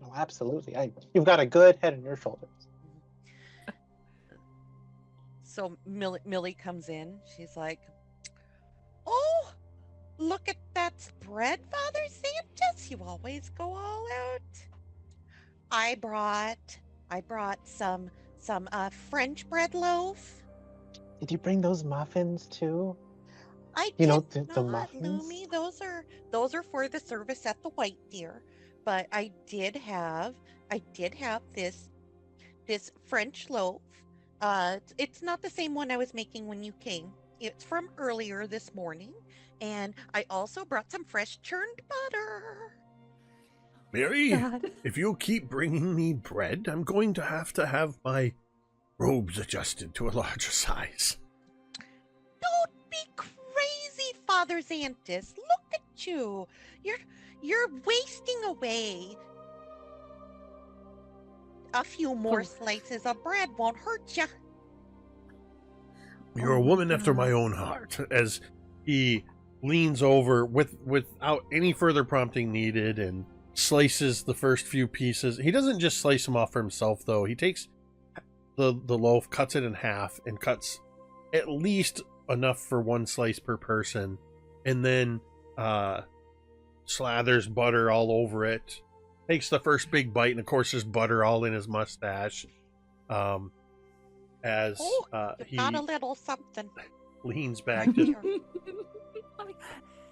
Oh, absolutely. You've got a good head on your shoulders. So Millie comes in. She's like, "Oh, look at that spread, Father Xantus. You always go all out. I brought some French bread loaf. Did you bring those muffins too? I You did know, the not, muffins? Lumi. Those are for the service at the White Deer. But I did have this French loaf. It's not the same one I was making when you came. It's from earlier this morning, and I also brought some fresh churned butter." Mary, God. if you keep bringing me bread, I'm going to have my robes adjusted to a larger size. "Don't be crazy, Father Xantus. Look at you. You're wasting away. A few more slices of bread won't hurt you." You're a woman after my own heart. As he leans over without any further prompting needed and slices the first few pieces. He doesn't just slice them off for himself, though. He takes the loaf, cuts it in half, and cuts at least enough for one slice per person, and then slathers butter all over it. Takes the first big bite, and of course there's butter all in his mustache. As he got a little something. leans back.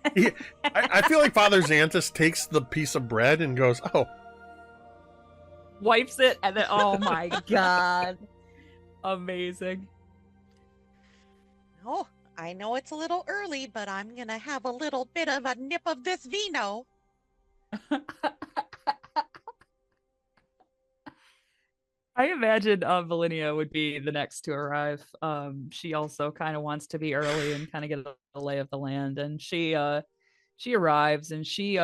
I feel like Father Xantus takes the piece of bread and goes, "Oh," wipes it, and then oh my God, amazing. "Oh, I know it's a little early, but I'm gonna have a little bit of a nip of this vino." I imagine Velynia would be the next to arrive. She also kind of wants to be early and kind of get a lay of the land, and she arrives, and she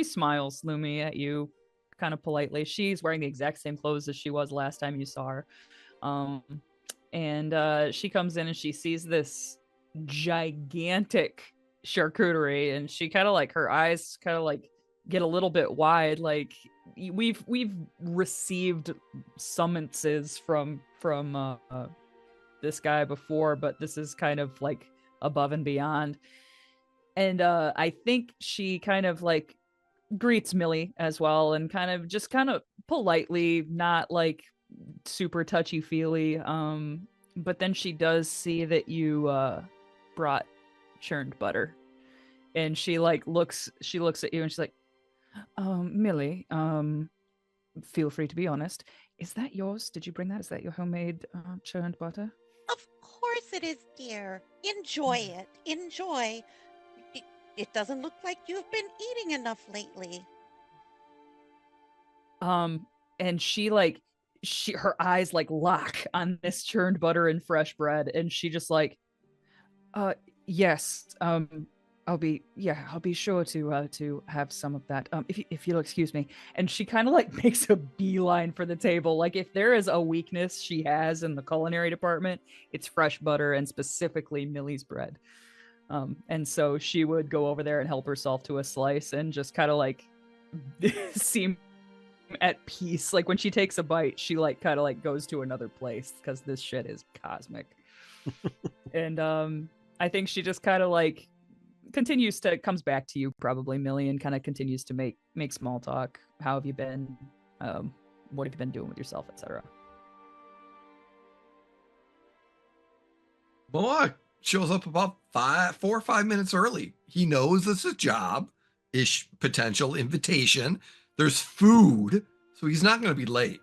smiles, Lumi, at you kind of politely. She's wearing the exact same clothes as she was last time you saw her. And she comes in and she sees this gigantic charcuterie, and she kind of like, her eyes kind of like get a little bit wide. Like we've received summonses from this guy before, but this is kind of like above and beyond. And I think she kind of like greets Millie as well, and kind of politely, not like super touchy-feely. But then she does see that you brought churned butter, and she looks at you and she's like, Millie, feel free to be honest. Is that yours? Did you bring that? Is that your homemade churned butter? Of course it is, dear. Enjoy it. Enjoy. It doesn't look like you've been eating enough lately. And her eyes like lock on this churned butter and fresh bread, and she just like, yes, I'll be sure to have some of that. If you'll excuse me. And she kind of like makes a beeline for the table. Like if there is a weakness she has in the culinary department, it's fresh butter and specifically Millie's bread. And so she would go over there and help herself to a slice and just kind of like seem at peace. Like when she takes a bite, she like kind of like goes to another place because this shit is cosmic. And I think she just kind of like comes back to you probably, Millie, and kind of continues to make small talk. How have you been? What have you been doing with yourself, etc. Moa'Kee shows up about 4 or 5 minutes early. He knows this is a job-ish potential invitation. There's food, so he's not going to be late.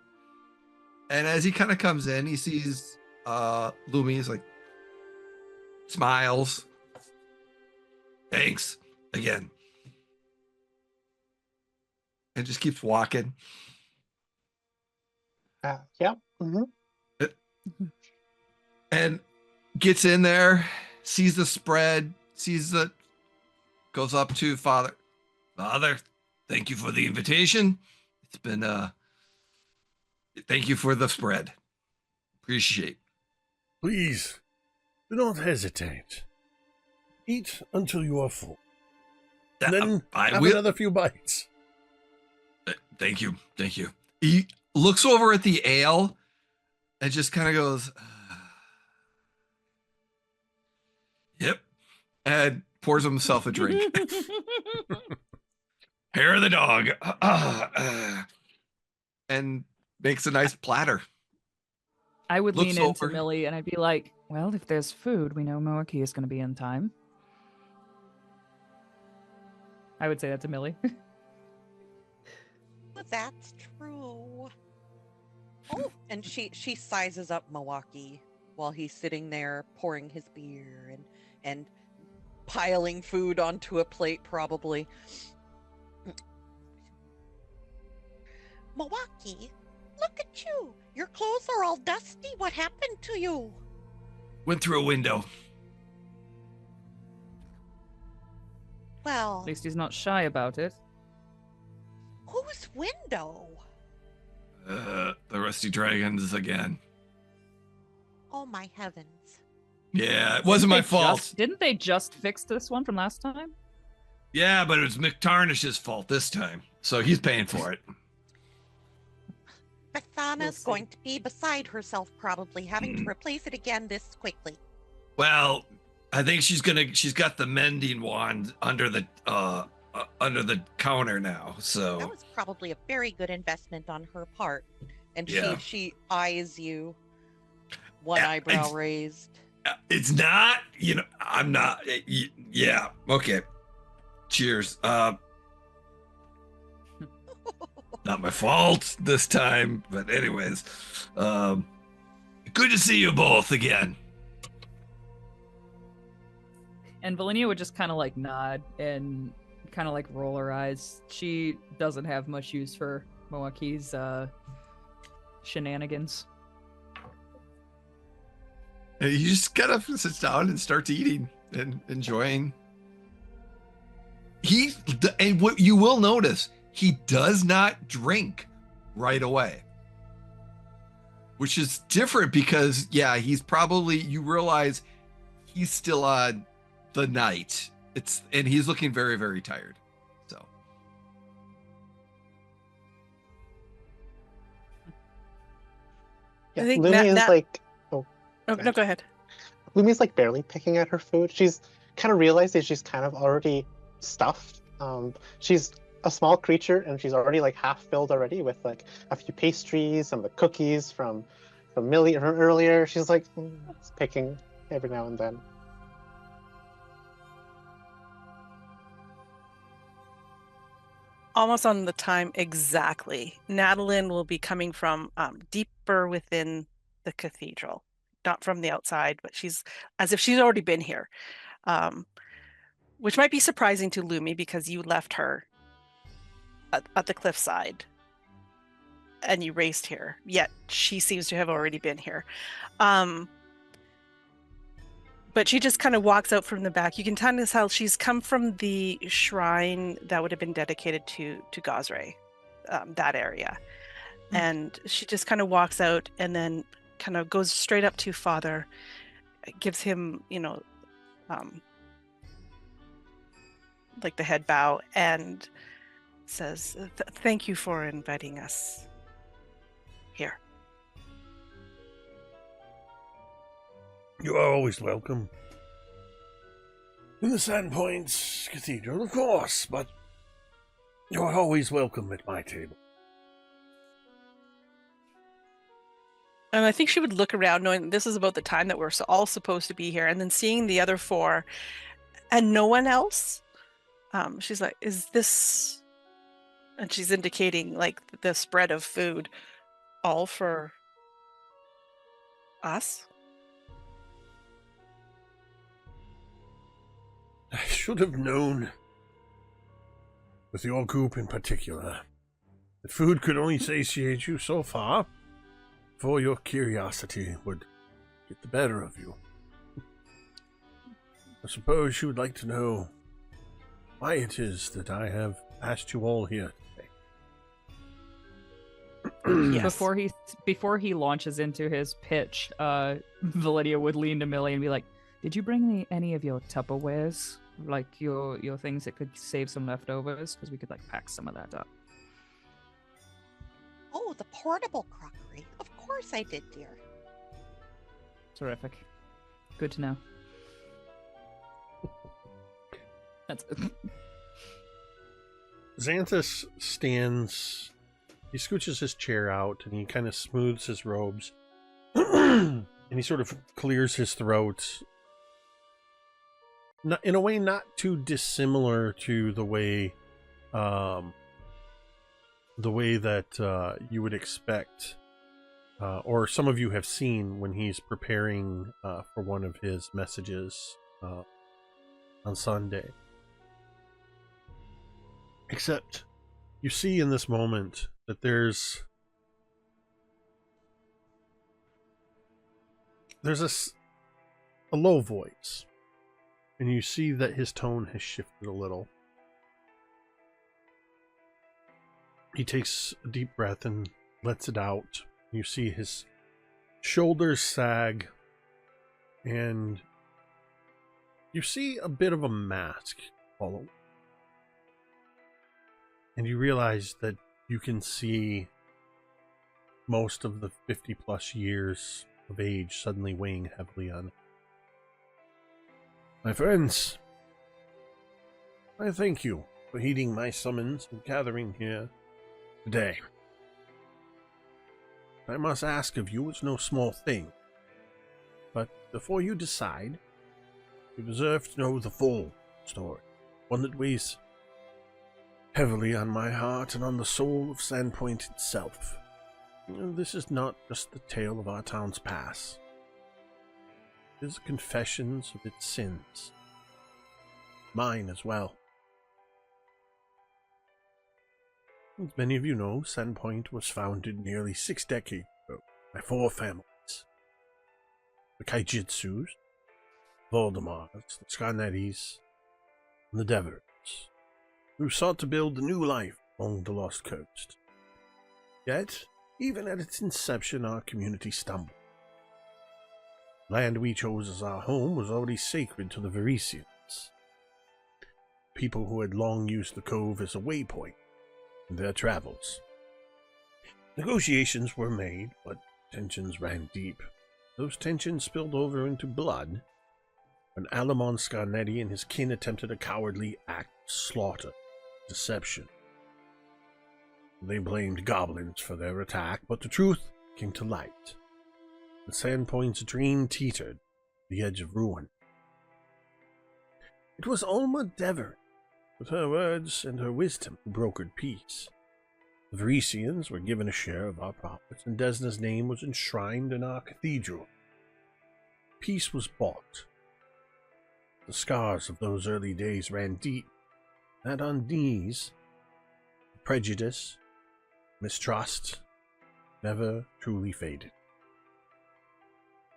And as he kind of comes in, he sees Lumi. He's like, smiles. Thanks again. And just keeps walking. Yeah. Mm-hmm. And gets in there, sees the spread, goes up to Father. Father, thank you for the invitation. It's been thank you for the spread. Appreciate. Please, do not hesitate. Eat until you are full. And then have another few bites. Thank you. He looks over at the ale and just kind of goes, yep, and pours himself a drink. Hair of the dog. And makes a nice platter. I would Looks lean into over. Millie and I'd be like, well, if there's food, we know Moa'Kee is going to be in time. I would say that to Millie. Well, that's true. Oh, and she sizes up Moa'Kee while he's sitting there pouring his beer and piling food onto a plate, probably. Moa'Kee, look at you. Your clothes are all dusty. What happened to you? Went through a window. Well, At least he's not shy about it. whose window? The Rusty Dragons again. Oh my heavens. Yeah, it wasn't my fault. Didn't they just fix this one from last time? Yeah, but it was McTarnish's fault this time. So he's paying for it. Bethana's going to be beside herself, probably having to replace it again this quickly. Well, I think she's got the mending wand under the counter now. So That was probably a very good investment on her part. And Yeah. she eyes you, one eyebrow raised. it's not, I'm not. Yeah. Okay. Cheers. Not my fault this time, but anyways, good to see you both again. And Velynia would just kind of like nod and kind of like roll her eyes. She doesn't have much use for Moa'Kee's shenanigans. And he just kind of sits down and starts eating and enjoying. And what you will notice, he does not drink right away, which is different because, yeah, you realize he's still on the night. And he's looking very, very tired. So. Yeah, I think Lumi is like. Oh, no, go ahead. Lumi's like barely picking at her food. She's kind of realized that she's kind of already stuffed. She's a small creature and she's already like half filled already with like a few pastries, some of the cookies from Millie earlier. She's like picking every now and then. almost on the time exactly. Natalin will be coming from deeper within the cathedral, not from the outside, but she's as if she's already been here, which might be surprising to Lumi because you left her at the cliffside and you raced here, yet she seems to have already been here. But she just kind of walks out from the back. You can kind of tell she's come from the shrine that would have been dedicated to Gosray, that area. And she just kind of walks out and then kind of goes straight up to Father, gives him, like the head bow, and says, thank you for inviting us here. You are always welcome. In the Sandpoint Cathedral, of course, but you are always welcome at my table. And I think she would look around knowing this is about the time that we're all supposed to be here, and then seeing the other four and no one else. She's like, is this... And she's indicating like the spread of food all for us? I should have known, with your group in particular, that food could only satiate you so far before your curiosity would get the better of you. I suppose you would like to know why it is that I have asked you all here today. Yes. Before he launches into his pitch, Velynia would lean to Millie and be like, did you bring any of your Tupperwares? Like your things that could save some leftovers? Because we could like pack some of that up. Oh, the portable crockery. Of course I did, dear. Terrific. Good to know. That's Xanthus stands, he scooches his chair out and he kind of smooths his robes and he sort of clears his throat. In a way not too dissimilar to the way that you would expect, or some of you have seen when he's preparing for one of his messages on Sunday. Except you see in this moment that there's a low voice. And you see that his tone has shifted a little. He takes a deep breath and lets it out. You see his shoulders sag. And you see a bit of a mask follow. And you realize that you can see most of the 50 plus years of age suddenly weighing heavily on it. My friends, I thank you for heeding my summons and gathering here today. I must ask of you, it's no small thing. But before you decide, you deserve to know the full story, one that weighs heavily on my heart and on the soul of Sandpoint itself. This is not just the tale of our town's past. It is confessions of its sins. Mine as well. As many of you know, Sandpoint was founded nearly 6 decades ago by 4 families. The Kaijitsus, Voldemars, the Skarnettis, and the Devers, who sought to build a new life along the Lost Coast. Yet, even at its inception, our community stumbled. Land we chose as our home was already sacred to the Varisians, people who had long used the cove as a waypoint in their travels. Negotiations were made, but tensions ran deep. Those tensions spilled over into blood when Alamon Skarnetti and his kin attempted a cowardly act of slaughter, deception. They blamed goblins for their attack, but the truth came to light. The Sandpoint's dream teetered the edge of ruin. It was Alma Dever, With her words and her wisdom, we brokered peace. The Varisians were given a share of our profits, and Desna's name was enshrined in our cathedral. Peace was bought. The scars of those early days ran deep, and on these, prejudice, mistrust, never truly faded.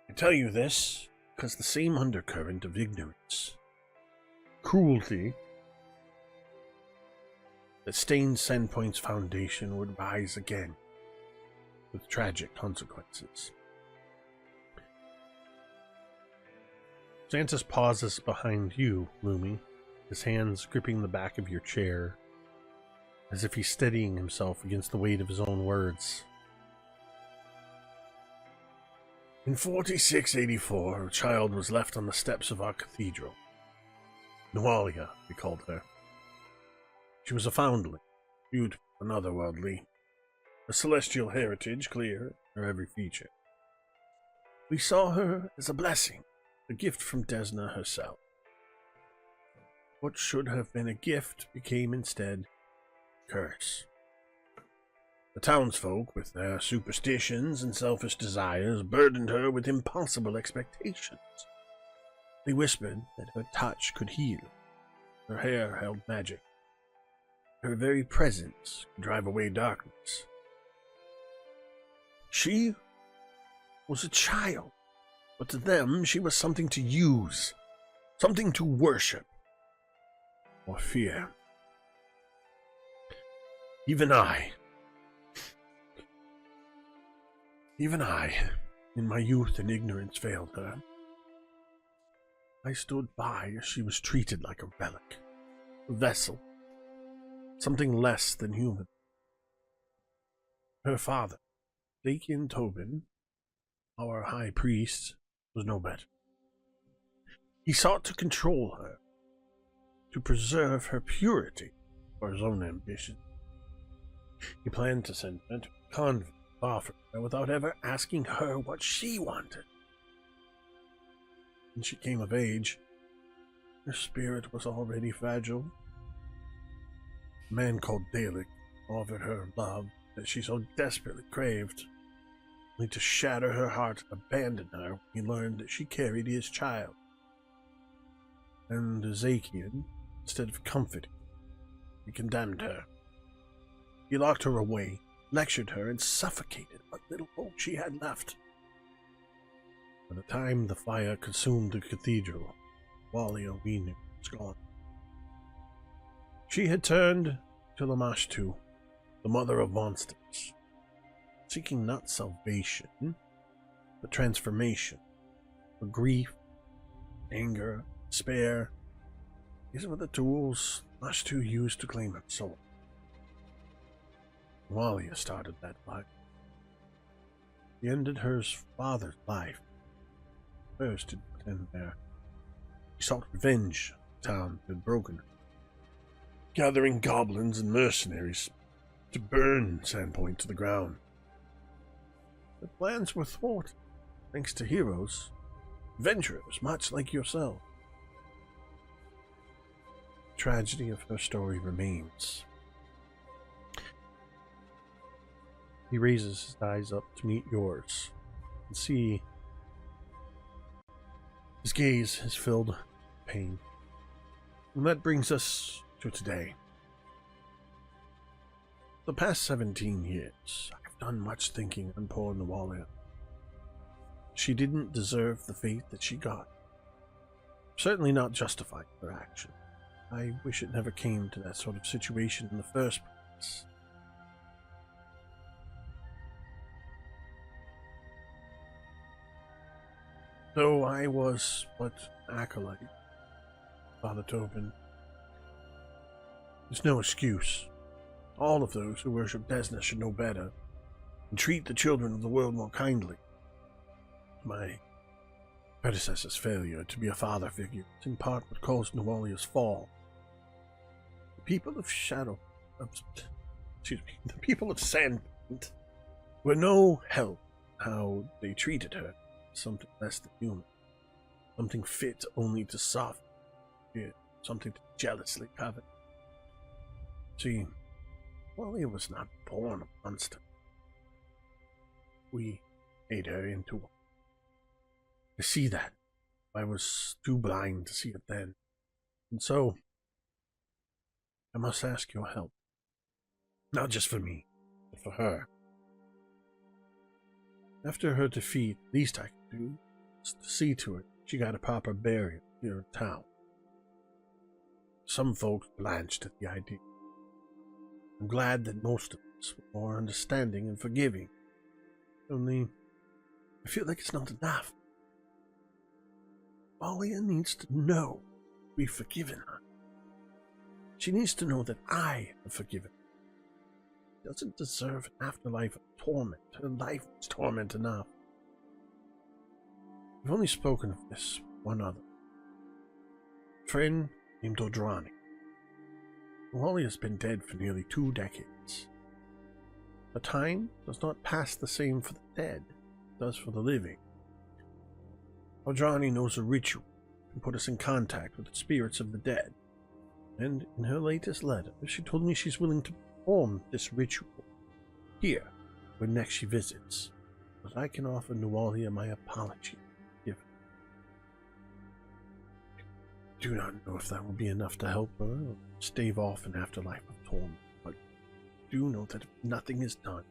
I tell you this because the same undercurrent of ignorance, cruelty, that stained Sandpoint's foundation would rise again, with tragic consequences. Xantus pauses behind you, Lumi, his hands gripping the back of your chair, as if he's steadying himself against the weight of his own words. In 4684, a child was left on the steps of our cathedral. Noalia, we called her. She was a foundling, beautiful and otherworldly, a celestial heritage clear in her every feature. We saw her as a blessing, a gift from Desna herself. What should have been a gift became instead a curse. The townsfolk, with their superstitions and selfish desires, burdened her with impossible expectations. They whispered that her touch could heal, her hair held magic, her very presence could drive away darkness. She was a child, but to them she was something to use, something to worship, or fear. Even I, in my youth and ignorance, failed her. I stood by as she was treated like a relic, a vessel, something less than human. Her father, Dakian Tobin, our high priest, was no better. He sought to control her, to preserve her purity for his own ambition. He planned to send her to a convent offered her without ever asking her what she wanted. When she came of age, her spirit was already fragile. A man called Dalek offered her love that she so desperately craved, only to shatter her heart and abandon her when he learned that she carried his child. And Zakian, instead of comforting, he condemned her. He locked her away, lectured her, and suffocated what little hope she had left. By the time the fire consumed the cathedral, Walia we knew was gone. She had turned to Lamashtu, the mother of monsters, seeking not salvation, but transformation. For grief, anger, despair, these were the tools Lamashtu used to claim her soul. Walia started that life. He ended her father's life. First did not end there. He sought revenge on the town that had broken her, gathering goblins and mercenaries to burn Sandpoint to the ground. The plans were thwarted, thanks to heroes, adventurers much like yourself. The tragedy of her story remains. He raises his eyes up to meet yours and see his gaze is filled with pain. And that brings us to today. The past 17 years, I've done much thinking on poor Nawalia. She didn't deserve the fate that she got. Certainly not justifying her action. I wish it never came to that sort of situation in the first place. Though I was but acolyte, Father Tobin, there's no excuse. All of those who worship Desna should know better and treat the children of the world more kindly. My predecessor's failure to be a father figure is in part what caused Nawalia's fall. The people of the people of Sandpoint were no help how they treated her. Something less than human, something fit only to soften fear, something to jealously covet. See, Wally was not born a monster. We made her into one. I see that. I was too blind to see it then. And so, I must ask your help. Not just for me, but for her. After her defeat, the least I could do was to see to it she got a proper burial here in town. Some folks blanched at the idea. I'm glad that most of us were more understanding and forgiving. Only, I feel like it's not enough. Alia needs to know we've forgiven her. She needs to know that I have forgiven her. She doesn't deserve an afterlife of torment. Her life was torment enough. I've only spoken of this with one other. A friend named Odrani. Wally has been dead for nearly 2 decades. The time does not pass the same for the dead as it does for the living. Odrani knows a ritual that can put us in contact with the spirits of the dead, and in her latest letter she told me she's willing to perform this ritual here when next she visits, but I can offer Nualia my apology. I do not know if that will be enough to help her or stave off an afterlife of torment, but do know that if nothing is done,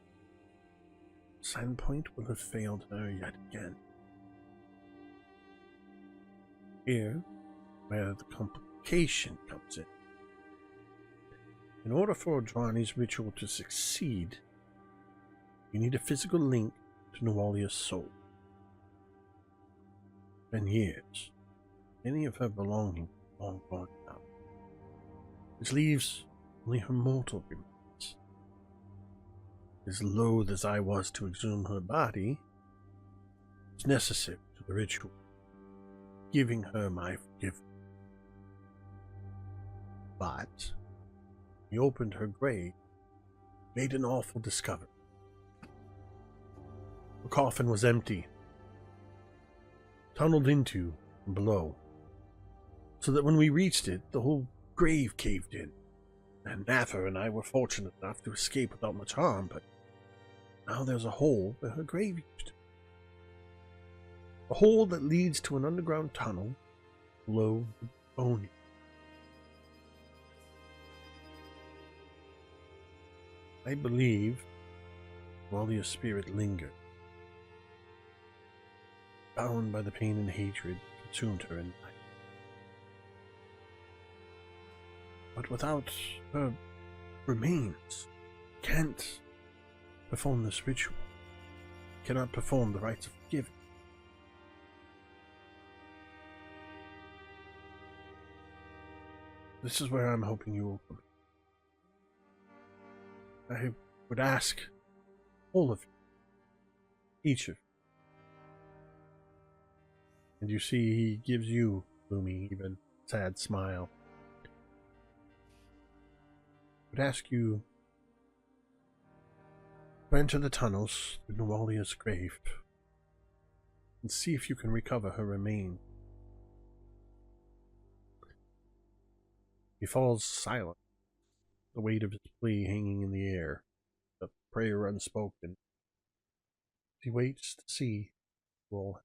Sandpoint will have failed her yet again. Here, where the complication comes in. In order for Odrani's ritual to succeed, you need a physical link to Nualia's soul. 10 years. Any of her belongings long gone now, which leaves only her mortal remains. As loath as I was to exhume her body, it's necessary to the ritual, giving her my forgiveness. But he opened her grave, made an awful discovery. The coffin was empty, tunneled into from below, so that when we reached it, the whole grave caved in. And Nather and I were fortunate enough to escape without much harm, but now there's a hole where her grave used to be. A hole that leads to an underground tunnel below the Velynia. I believe Walia's spirit lingered, bound by the pain and hatred that consumed her in life. But without her remains, can't perform this ritual, cannot perform the rites of forgiving. This is where I'm hoping you will come in. I would ask all of you, each of you, and you see he gives you, Lumi, even a sad smile. I would ask you to enter the tunnels to Nualia's grave and see if you can recover her remains. He falls silent, the weight of his plea hanging in the air, the prayer unspoken. He waits to see all.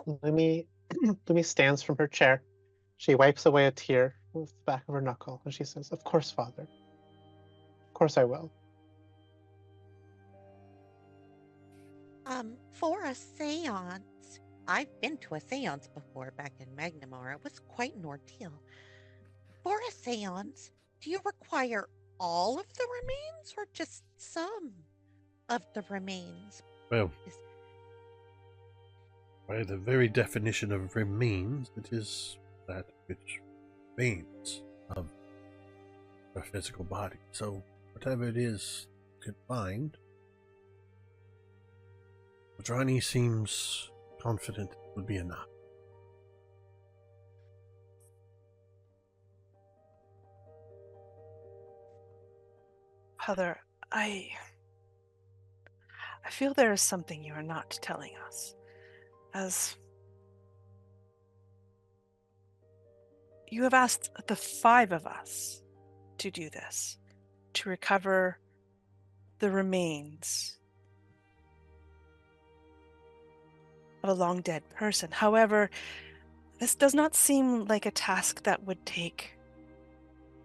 Lumi stands from her chair. She wipes away a tear with the back of her knuckle, and she says, "Of course, Father. Of course I will." For a seance, I've been to a seance before back in Magnamar. It was quite an ordeal. For a seance, do you require all of the remains or just some of the remains? Well, by the very definition of remains, it is that which remains of her physical body. So, whatever it is you can find, Odrani seems confident it would be enough. Father, I feel there is something you are not telling us. As You have asked the 5 of us to do this, to recover the remains of a long dead person. However, this does not seem like a task that would take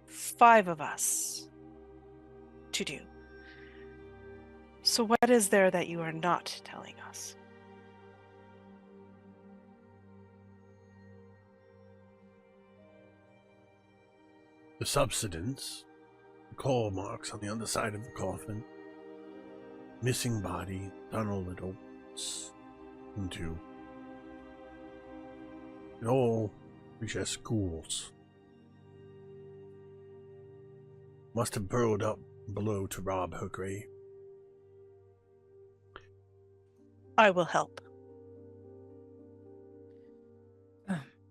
5 of us to do. So what is there that you are not telling us? The subsidence, the claw marks on the underside of the coffin, missing body, tunnel it opens into. It all suggests ghouls. Must have burrowed up below to rob her grave. I will help.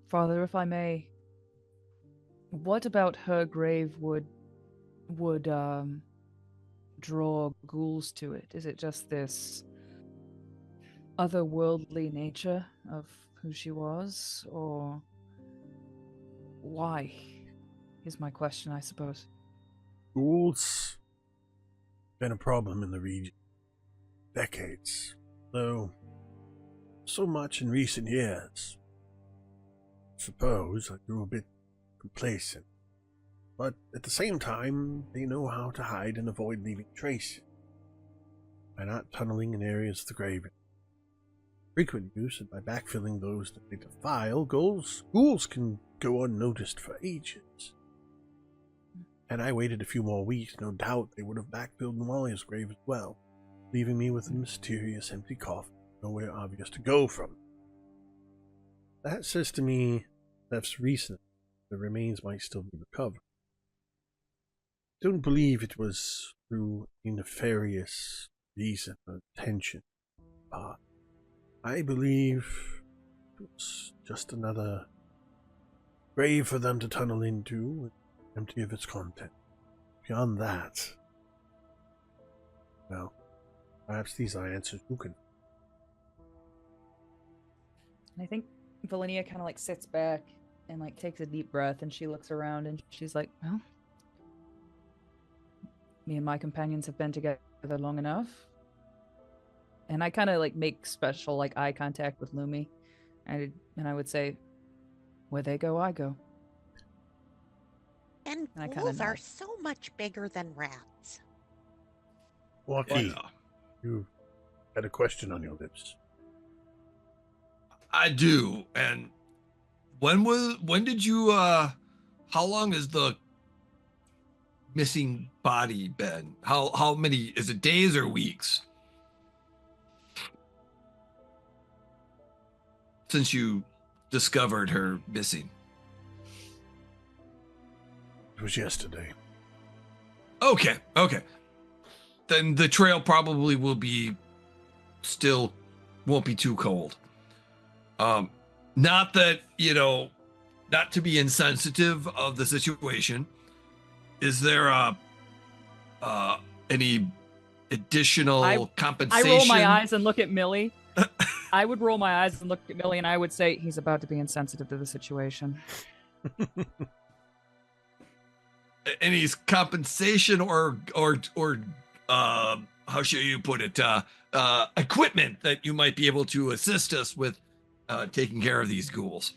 Father, if I may, what about her grave would draw ghouls to it? Is it just this otherworldly nature of who she was, or why? Is my question, I suppose. Ghouls been a problem in the region decades, though so much in recent years. Suppose I grew a bit complacent, but at the same time they know how to hide and avoid leaving traces by not tunneling in areas of the grave. Frequent use and by backfilling those that they defile, ghouls can go unnoticed for ages. And I waited a few more weeks, no doubt they would have backfilled Nwalia's grave as well, leaving me with a mysterious empty coffin, nowhere obvious to go from. That says to me that's recent. The remains might still be recovered. I don't believe it was through a nefarious reason or intention. I believe it was just another grave for them to tunnel into, empty of its content. Beyond that, well, perhaps these are answers you can. And I think Velynia kind of like sits back and like takes a deep breath, and she looks around and she's like, well, me and my companions have been together long enough. And I kind of like make special like eye contact with Lumi, and I would say, where they go, I go. And I kinda ghouls are nod. so much bigger than rats. Moa'Kee, you had a question on your lips. I do. And when did you how long has the missing body been? How many, is it days or weeks since you discovered her missing? It was yesterday. Okay. Then the trail probably will be still won't be too cold. Not that, not to be insensitive of the situation. Is there any additional compensation? I roll my eyes and look at Millie. I would roll my eyes and look at Millie, and I would say he's about to be insensitive to the situation. Any compensation or how should you put it, equipment that you might be able to assist us with taking care of these ghouls?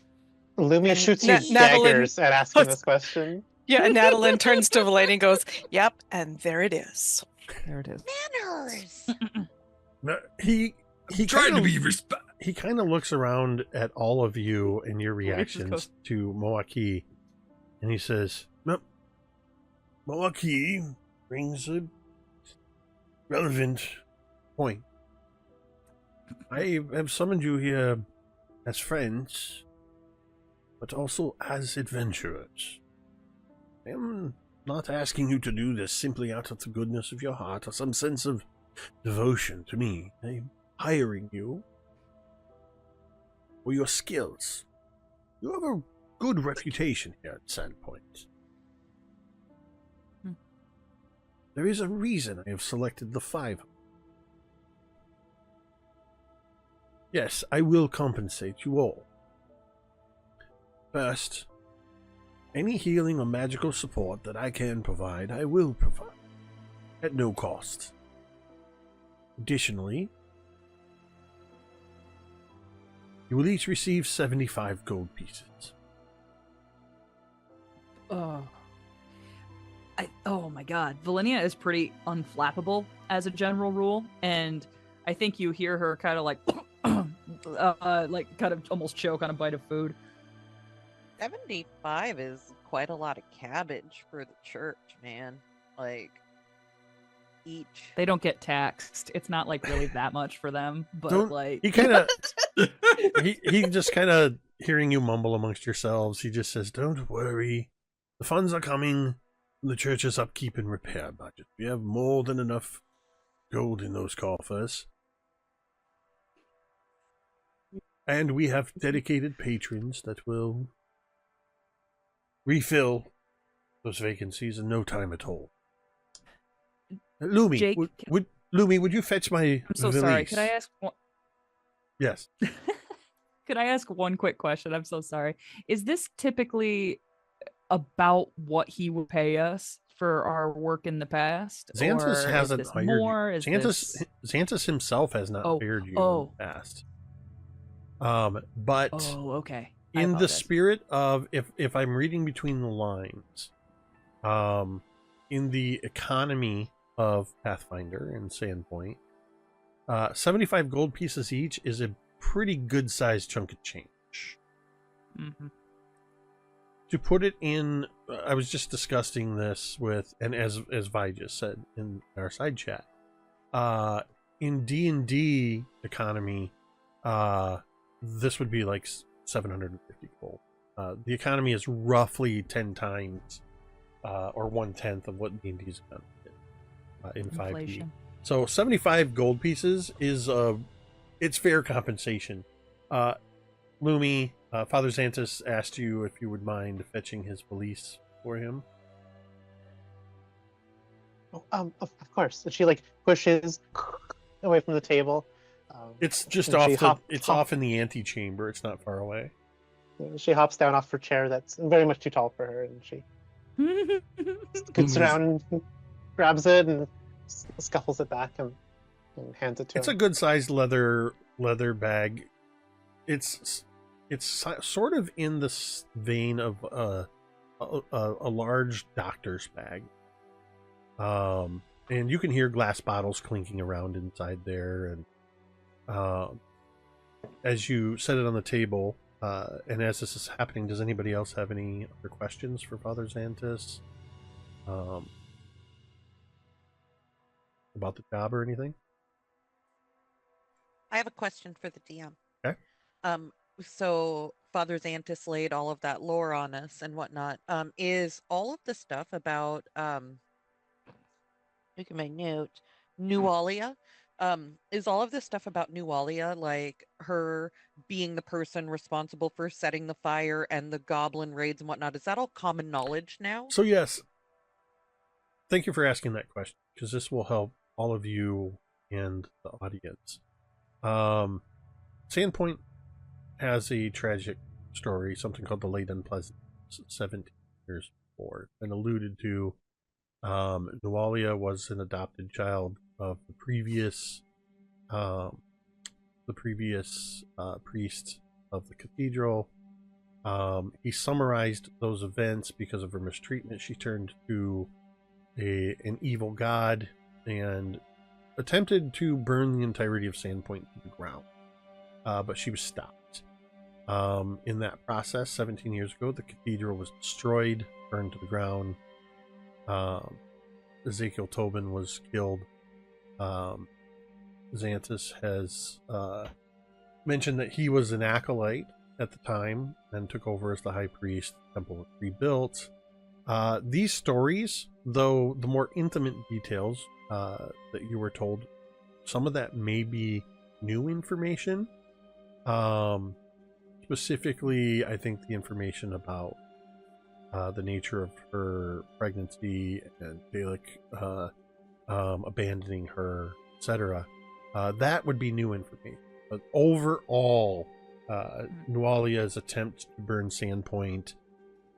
Lumi And shoots you Natalin daggers at asking puts- this question. Yeah, and Natalin turns to Velynia and goes, yep, and there it is. There it is. Manners! No, he Trying to kinda- be respect. He kind of looks around at all of you and your Wait, just reactions to Moa'Kee, and he says, "Nope, Moa'Kee brings a relevant point. I have summoned you here as friends, but also as adventurers. I am not asking you to do this simply out of the goodness of your heart or some sense of devotion to me. I am hiring you for your skills. You have a good reputation here at Sandpoint. There is a reason I have selected the 5. Yes, I will compensate you all. First, Any healing or magical support that I can provide, I will provide, at no cost. Additionally, you will each receive 75 gold pieces. Oh my god. Velynia is pretty unflappable as a general rule, and I think you hear her kind of like, like kind of almost choke on a bite of food. 75 is quite a lot of cabbage for the church, man. Like, each. They don't get taxed. It's not like really that much for them, but like He kind of, he just kind of hearing you mumble amongst yourselves. He just says, "Don't worry, the funds are coming from the church's upkeep and repair budget. We have more than enough gold in those coffers, and we have dedicated patrons that will refill those vacancies in no time at all." Lumi, Jake, would you fetch my I'm so valise? sorry. Could I ask one... Yes. Could I ask one quick question? I'm so sorry. Is this typically about what he would pay us for our work in the past? Xanthus or hasn't is this hired more? you. Is Xanthus himself has not hired you in the past. But okay. In the spirit of, if I'm reading between the lines, in the economy of Pathfinder and Sandpoint, 75 gold pieces each is a pretty good sized chunk of change. Mm-hmm. To put it in, I was just discussing this with, and as Vi just said in our side chat, in D&D economy, this would be like 750 gold. The economy is roughly 10 times, or 1/10 of what D&D's economy is in 5e. So 75 gold pieces is it's fair compensation. Lumi, Father Xanthus asked you if you would mind fetching his valise for him. Oh, of course. And she like pushes away from the table. It's just off in the antechamber. It's not far away. She hops down off her chair that's very much too tall for her, and she scoots around and grabs it and scuffles it back and hands it to him. It's a good sized leather bag. It's sort of in the vein of a large doctor's bag. And you can hear glass bottles clinking around inside there. And as you set it on the table, and as this is happening, does anybody else have any other questions for Father Xanthus about the job or anything? I have a question for the DM. Okay. So Father Xanthus laid all of that lore on us and whatnot. Is all of the stuff about look at my note, Nualia? Is all of this stuff about Nualia, like her being the person responsible for setting the fire and the goblin raids and whatnot, is that all common knowledge now? So yes. Thank you for asking that question, because this will help all of you and the audience. Sandpoint has a tragic story, something called the Late Unpleasant, 17 years before, and alluded to. Nualia was an adopted child of the previous priest of the cathedral. He summarized those events. Because of her mistreatment, she turned to an evil god and attempted to burn the entirety of Sandpoint to the ground, but she was stopped. In that process, 17 years ago, the cathedral was destroyed, burned to the ground. Ezekiel Tobin was killed. Xanthus has mentioned that he was an acolyte at the time and took over as the high priest. The temple was rebuilt. These stories, though the more intimate details that you were told, some of that may be new information. Specifically, I think the information about the nature of her pregnancy and Dalek abandoning her, etc. That would be new information. But overall, Nualia's attempt to burn Sandpoint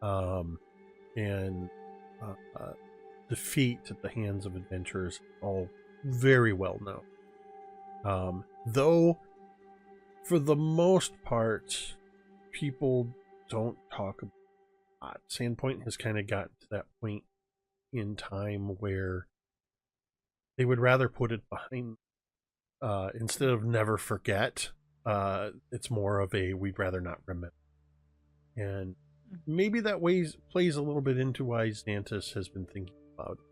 and defeat at the hands of adventurers, all very well known. Though, for the most part, people don't talk about it. Sandpoint has kind of gotten to that point in time where they would rather put it behind, instead of never forget. It's more of a we'd rather not remember. And maybe that plays a little bit into why Xantus has been thinking about it.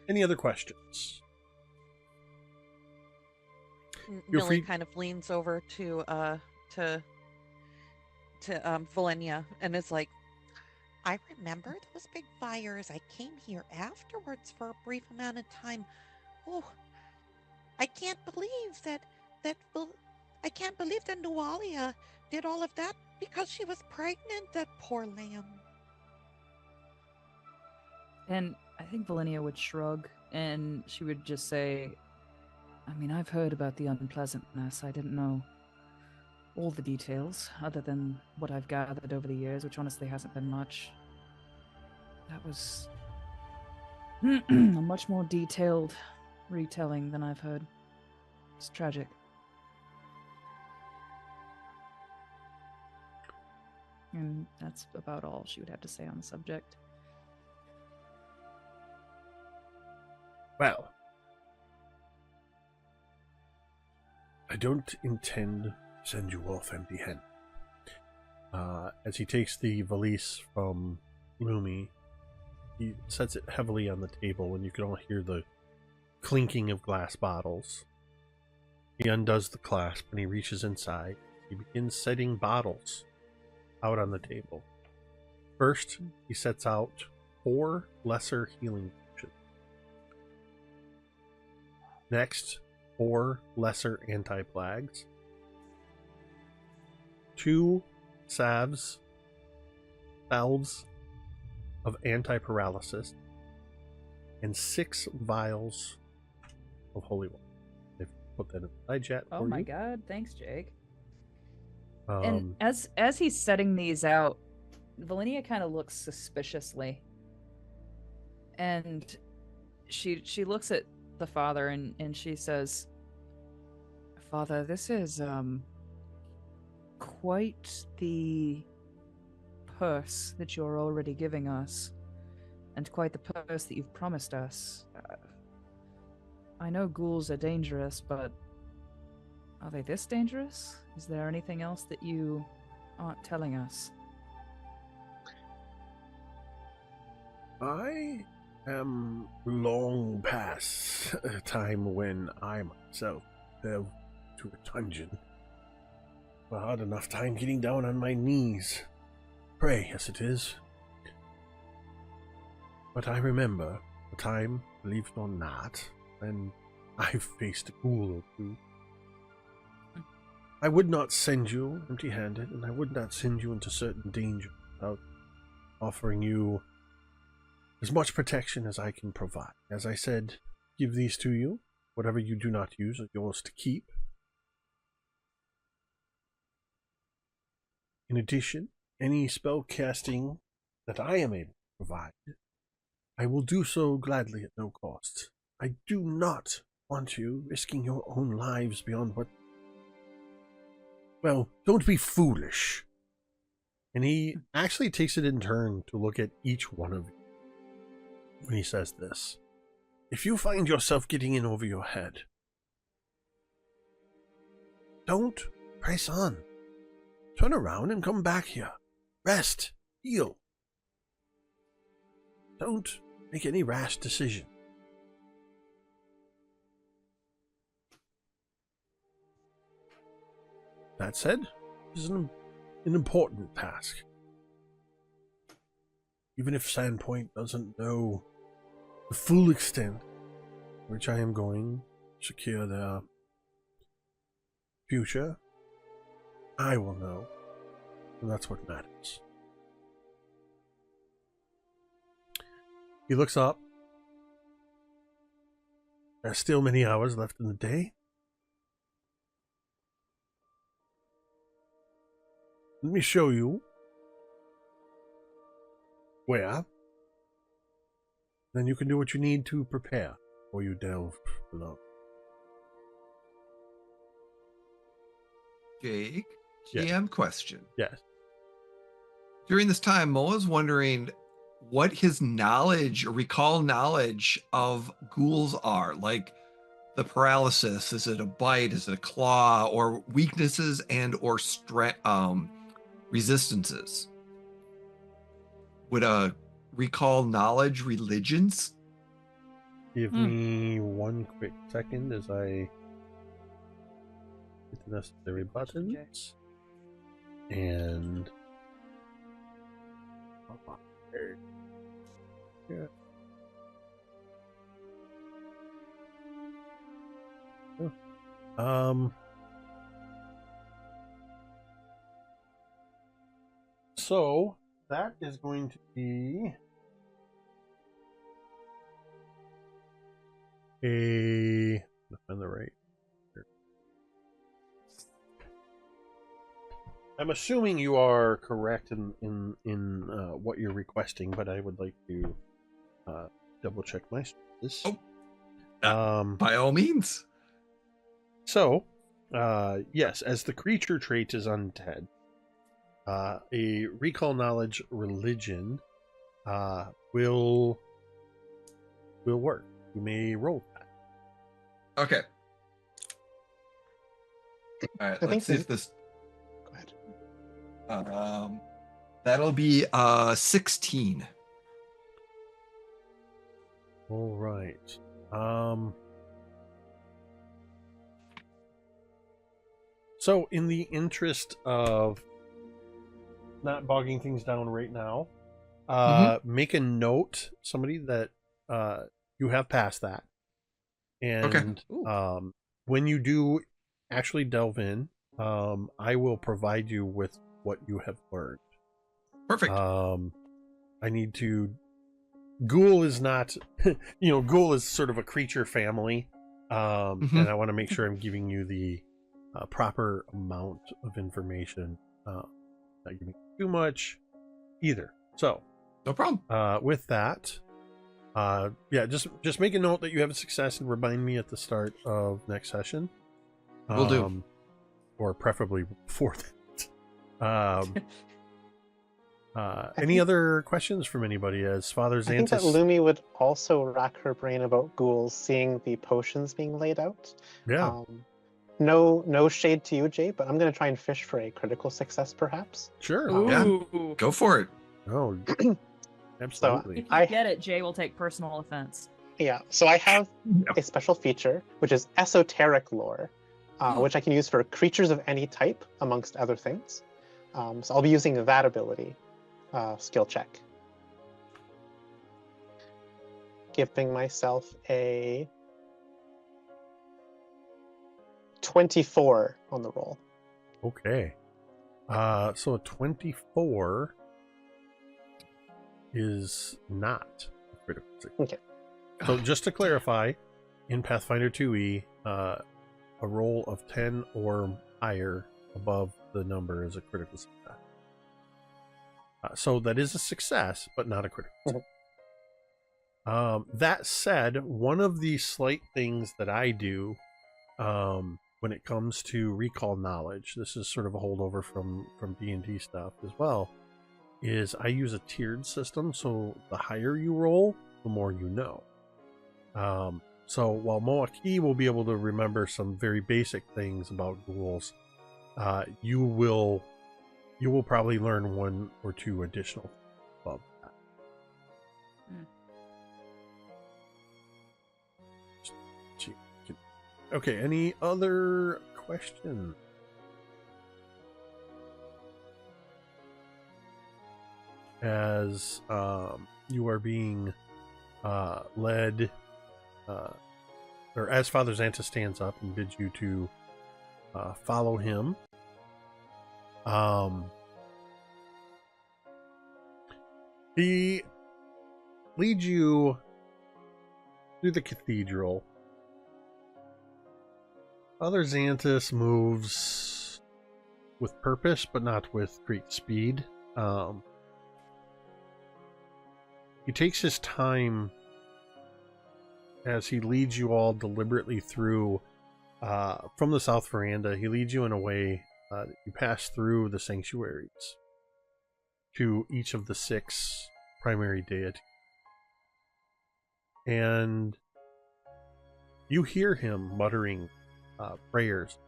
Any other questions? Millie kind of leans over to Velynia and is like, I remember those big fires. I came here afterwards for a brief amount of time. Oh, I can't believe that Nualia did all of that because she was pregnant, that poor lamb. And I think Velynia would shrug, and she would just say, I mean, I've heard about the unpleasantness. I didn't know all the details, other than what I've gathered over the years, which honestly hasn't been much. That was a much more detailed retelling than I've heard. It's tragic. And that's about all she would have to say on the subject. Well, I don't intend to send you off empty-handed. As he takes the valise from Lumi, he sets it heavily on the table, and you can all hear the clinking of glass bottles. He undoes the clasp, and he reaches inside. He begins setting bottles out on the table. First, he sets out 4 lesser healing potions. Next, 4 lesser anti-plagues. 2 salves of anti-paralysis. And 6 vials of holy water. They've put that in the side chat. Oh my god, thanks, Jake. Um, And as he's setting these out, Velynia kind of looks suspiciously. And she looks at the father and she says, Father, this is quite the purse that you're already giving us, and quite the purse that you've promised us. I know ghouls are dangerous, but are they this dangerous? Is there anything else that you aren't telling us? I am long past a time when I myself fell to a dungeon. A hard enough time getting down on my knees. Pray, as it is. But I remember a time, believe it or not, when I faced a ghoul or two. I would not send you empty-handed, and I would not send you into certain danger without offering you as much protection as I can provide. As I said, give these to you. Whatever you do not use are yours to keep. In addition, any spell casting that I am able to provide, I will do so gladly at no cost. I do not want you risking your own lives beyond what... Well, don't be foolish. And he actually takes it in turn to look at each one of you when he says this. If you find yourself getting in over your head, don't press on. Turn around and come back here. Rest. Heal. Don't make any rash decision. That said, this is an important task. Even if Sandpoint doesn't know the full extent which I am going to secure their future, I will know, and that's what matters. He looks up. There are still many hours left in the day. Let me show you where. Then you can do what you need to prepare before you delve below. Jake, Yes. GM question. Yes. During this time, Moa's wondering what his knowledge or recall knowledge of ghouls are. Like the paralysis, is it a bite, is it a claw, or weaknesses and or resistances? Would a recall knowledge religions? Give me one quick second as I hit the necessary buttons. And yeah. So that is going to be a on the right. I'm assuming you are correct in what you're requesting, but I would like to double check my sources. By all means. So, yes, as the creature trait is undead, a recall knowledge religion will work. You may roll that. Okay. All right, let's see if this. Go ahead. That'll be 16. All right. So, in the interest of not bogging things down right now, make a note, somebody, that you have passed that. And when you do actually delve in, I will provide you with what you have learned. Perfect. I need to... Ghoul is not... Ghoul is sort of a creature family. And I want to make sure I'm giving you the proper amount of information. Not giving too much either. So... No problem. With that... just make a note that you have a success and remind me at the start of next session. Will do. Or preferably before that. Any other questions from anybody as Father Xantus? I think that Lumi would also rack her brain about ghouls, seeing the potions being laid out. Yeah. No shade to you, Jay, but I'm going to try and fish for a critical success, perhaps. Sure. Yeah. Go for it. Oh, absolutely. If you get it, Jay will take personal offense. Yeah, so I have a special feature, which is esoteric lore, which I can use for creatures of any type, amongst other things. So I'll be using that ability skill check. Giving myself a 24 on the roll. Okay. So a 24 is not a critical success. Okay. So just to clarify, in Pathfinder 2e, a roll of 10 or higher above the number is a critical success. So that is a success, but not a critical. That said, one of the slight things that I do when it comes to recall knowledge, this is sort of a holdover from D&D stuff as well, is I use a tiered system. So the higher you roll, the more you know. So while Moa'Kee will be able to remember some very basic things about ghouls, you will probably learn one or two additional above that. Okay, any other questions? As you are being led, or as Father Xantus stands up and bids you to follow him, he leads you through the cathedral. Father Xantus moves with purpose, but not with great speed. He takes his time as he leads you all deliberately through from the south veranda. He leads you in a way that you pass through the sanctuaries to each of the 6 primary deities. And you hear him muttering prayers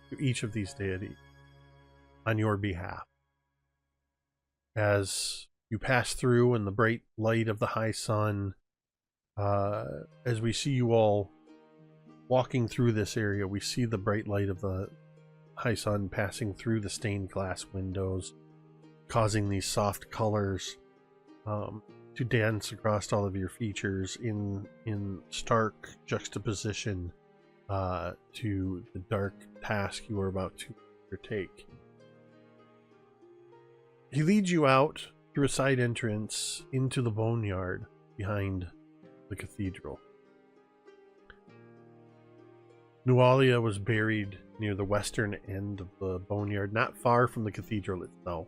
to each of these deities on your behalf. As you pass through in the bright light of the high sun, as we see you all walking through this area, we see the bright light of the high sun passing through the stained glass windows, causing these soft colors to dance across all of your features in stark juxtaposition to the dark task you are about to undertake. He leads you out through a side entrance into the boneyard behind the cathedral. Nualia was buried near the western end of the boneyard, not far from the cathedral itself,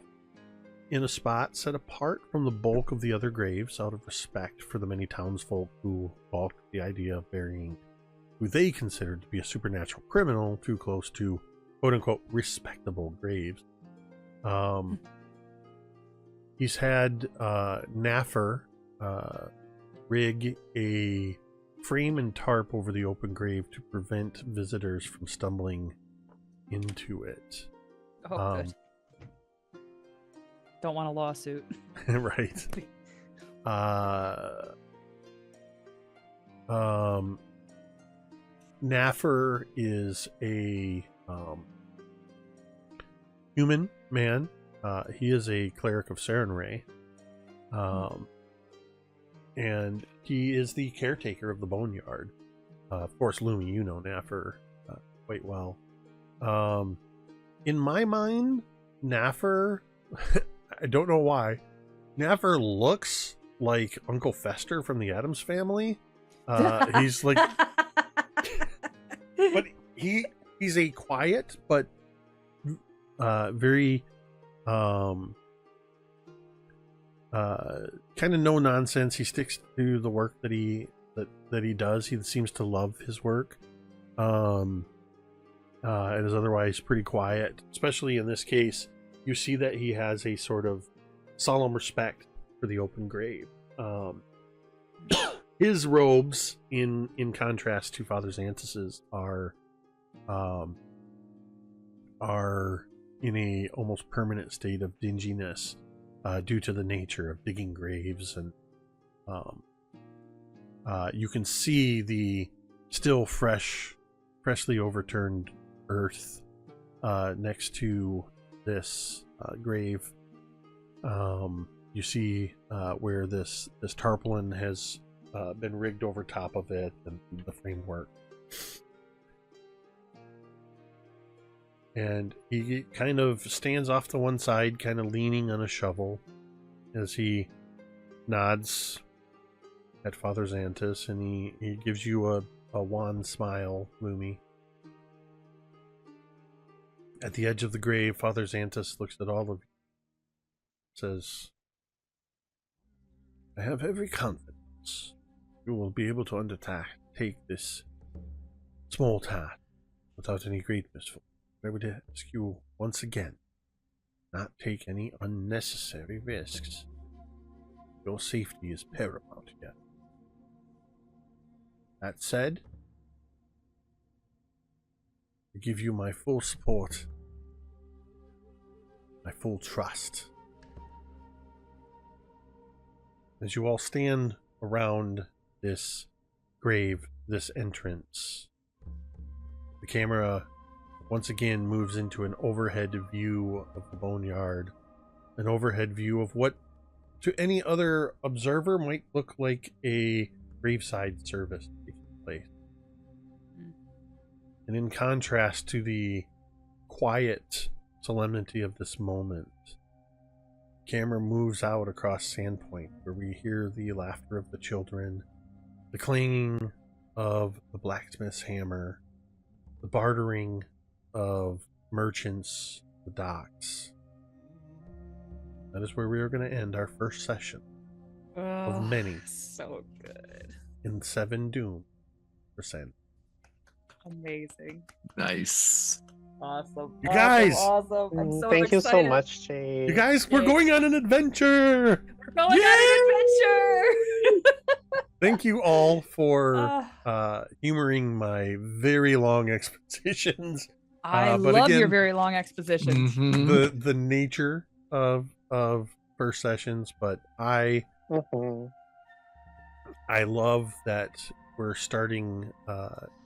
in a spot set apart from the bulk of the other graves out of respect for the many townsfolk who balked at the idea of burying who they considered to be a supernatural criminal too close to quote-unquote respectable graves. He's had Naffer rig a frame and tarp over the open grave to prevent visitors from stumbling into it. Oh, good. Don't want a lawsuit. Right. Naffer is a human man. He is a cleric of Sarenrae. And he is the caretaker of the boneyard. Of course, Lumi, you know Naffer quite well. In my mind, Naffer, I don't know why, Naffer looks like Uncle Fester from the Addams Family. He's like, but he's a quiet but very kind of no nonsense. He sticks to the work that he does. He seems to love his work, and is otherwise pretty quiet. Especially in this case, you see that he has a sort of solemn respect for the open grave. His robes, in contrast to Father Xanthus's, are in a almost permanent state of dinginess due to the nature of digging graves, and you can see the still freshly overturned earth next to this grave. You see where this tarpaulin has been rigged over top of it, and the framework. And he kind of stands off to one side, kind of leaning on a shovel, as he nods at Father Xanthus, and he gives you a wan smile, Lumi. At the edge of the grave, Father Xanthus looks at all of you, says, "I have every confidence you will be able to undertake this small task without any great misfortune. I would ask you once again, not take any unnecessary risks. Your safety is paramount here. That said, I give you my full support, my full trust." As you all stand around this grave, this entrance, the camera once again moves into an overhead view of the boneyard, an overhead view of what to any other observer might look like a graveside service taking place. And in contrast to the quiet solemnity of this moment, the camera moves out across Sandpoint, where we hear the laughter of the children, the clanging of the blacksmith's hammer, the bartering of merchants, the docks. That is where we are going to end our first session of many. So good. In 7 Doom %. Amazing. Nice. Awesome. You guys! Awesome. I'm so Thank you so excited. much, Jake. You guys, we're going on an adventure! We're going on an adventure! Thank you all for humoring my very long expositions. I but love again, your very long expositions. the nature of first sessions, but I love that we're starting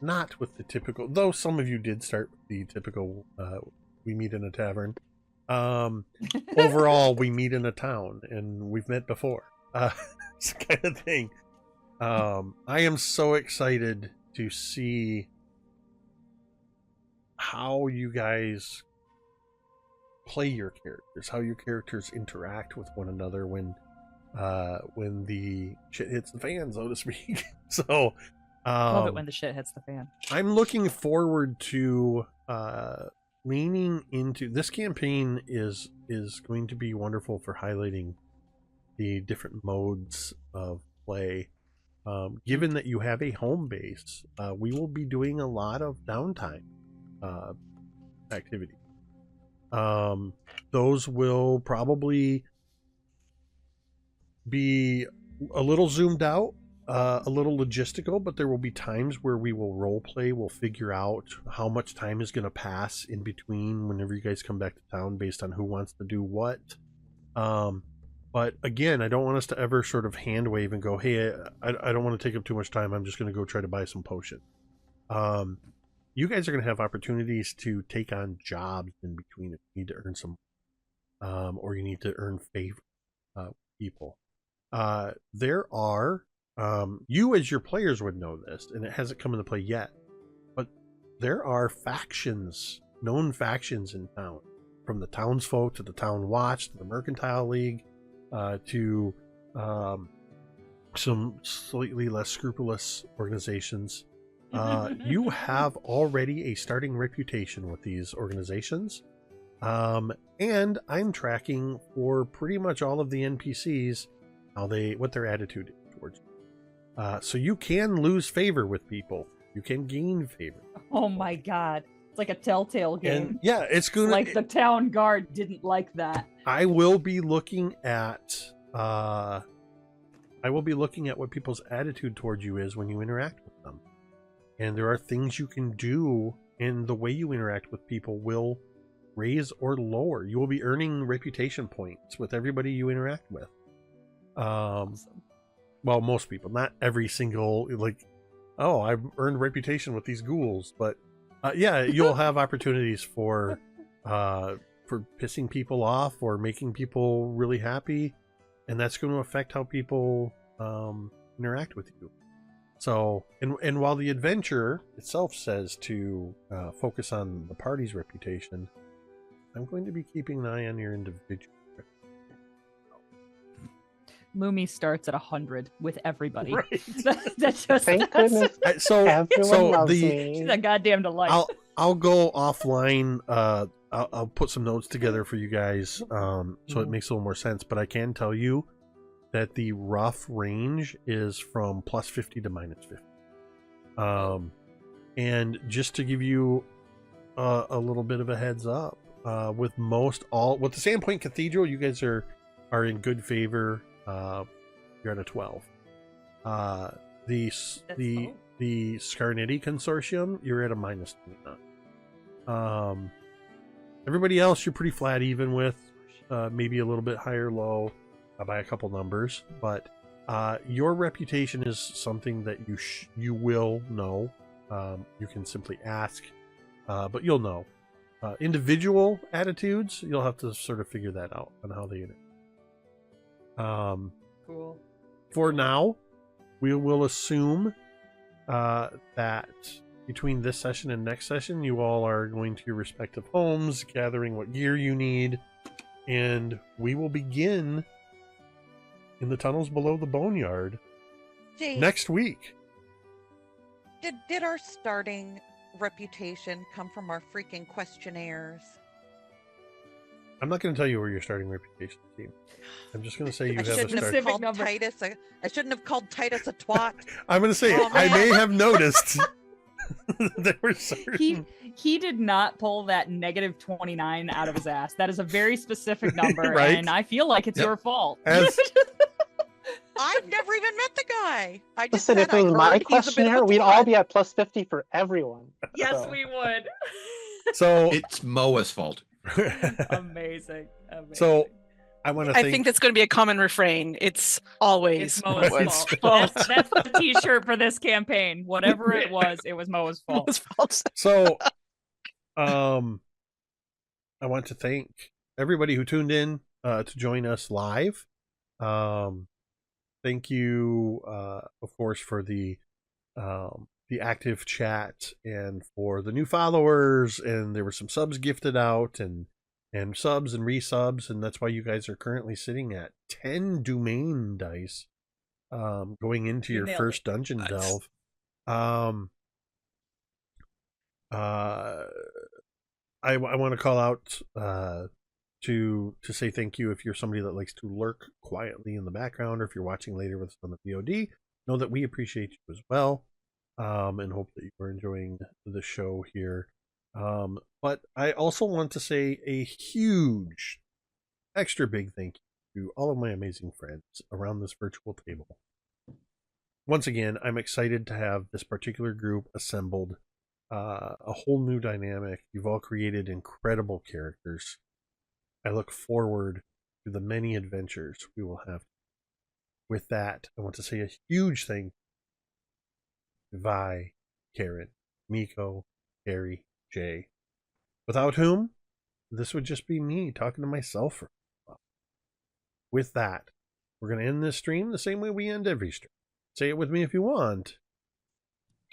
not with the typical, though some of you did start with the typical we meet in a tavern. Overall, we meet in a town and we've met before. This kind of thing. I am so excited to see how you guys play your characters, how your characters interact with one another when the shit hits the fan, so to speak. So Love it when the shit hits the fan. I'm looking forward to leaning into this campaign. Is going to be wonderful for highlighting the different modes of play. Given that you have a home base, we will be doing a lot of downtime activity. Those will probably be a little zoomed out, a little logistical, but there will be times where we will role play. We'll figure out how much time is going to pass in between whenever you guys come back to town based on who wants to do what. But again, I don't want us to ever sort of hand wave and go, hey, I don't want to take up too much time. I'm just going to go try to buy some potion. You guys are going to have opportunities to take on jobs in between if you need to earn some, or you need to earn favor people. There are, you as your players would know this, and it hasn't come into play yet, but there are factions, known factions in town, from the townsfolk to the town watch to the mercantile league, to some slightly less scrupulous organizations. You have already a starting reputation with these organizations, and I'm tracking for pretty much all of the NPCs what their attitude is towards you. So you can lose favor with people. You can gain favor. Oh my god. It's like a Telltale game. And yeah, it's gonna like the town guard didn't like that. I will be looking at what people's attitude towards you is when you interact with them. And there are things you can do, and the way you interact with people will raise or lower. You will be earning reputation points with everybody you interact with. Awesome. Well, most people, not every single, like, oh, I've earned reputation with these ghouls, but yeah, you'll have opportunities for pissing people off or making people really happy, and that's going to affect how people interact with you. So, and while the adventure itself says to focus on the party's reputation, I'm going to be keeping an eye on your individual. Lumi starts at 100 with everybody. Right. That's just Thank goodness. Everyone loves me. She's a goddamn delight. I'll go offline. I'll put some notes together for you guys, so it makes a little more sense. But I can tell you that the rough range is from +50 to -50. And just to give you a little bit of a heads up, with the Sandpoint Cathedral, you guys are in good favor. You're at a 12. The Scarnity Consortium, you're at a -29. Everybody else, you're pretty flat even with, maybe a little bit higher low by a couple numbers, but your reputation is something that you will know. You can simply ask, but you'll know. Individual attitudes, you'll have to sort of figure that out on how they Cool. For now, we will assume that between this session and next session, you all are going to your respective homes, gathering what gear you need, and we will begin in the tunnels below the boneyard Jake, next week. Did our starting reputation come from our freaking questionnaires? I'm not going to tell you where your starting reputation team. I'm just going to say you have a shouldn't have start. called number. Titus. I shouldn't have called Titus a twat. I'm going to say Oh, I man. may have noticed there were certain. He did not pull that negative 29 out of his ass. That is a very specific number, Right? and I feel like it's Yep. your fault. As I've never even met the guy. I just Listen, said if it was I my heard he's a bit of questionnaire, a we'd all twat. be at plus 50 for everyone. Yes, So, we would. so It's Moa's fault. Amazing. So I want to I think that's going to be a common refrain. It's always It's Moa's Moa's fault. fault. That's the t-shirt for this campaign. Whatever it was Moa's fault. Moa's fault. So, I want to thank everybody who tuned in to join us live. Thank you, of course, for the active chat and for the new followers. And there were some subs gifted out and subs and resubs, and that's why you guys are currently sitting at 10 domain dice, going into your nailed first dungeon Nice. delve. I want to call out to say thank you if you're somebody that likes to lurk quietly in the background, or if you're watching later with us on the VOD. Know that we appreciate you as well, and hope that you are enjoying the show here. But I also want to say a huge, extra big thank you to all of my amazing friends around this virtual table. Once again, I'm excited to have this particular group assembled. A whole new dynamic. You've all created incredible characters. I look forward to the many adventures we will have. With that, I want to say a huge thank you to Vi, Kaeryn, Miko, Cari, Jay. Without whom, this would just be me talking to myself for a while. With that, we're going to end this stream the same way we end every stream. Say it with me if you want.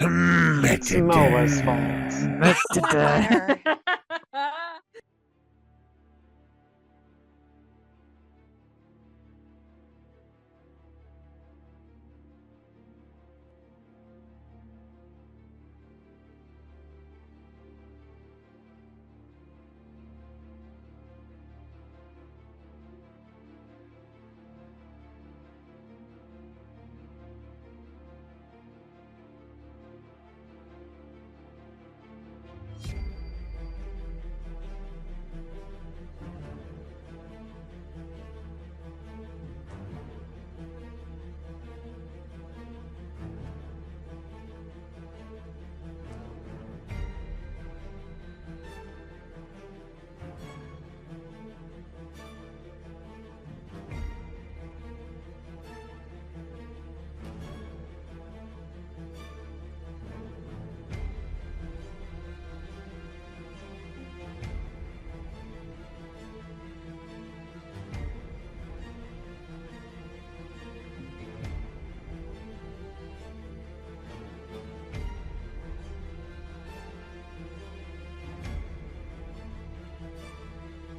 It's Moa's fault. Poor butter.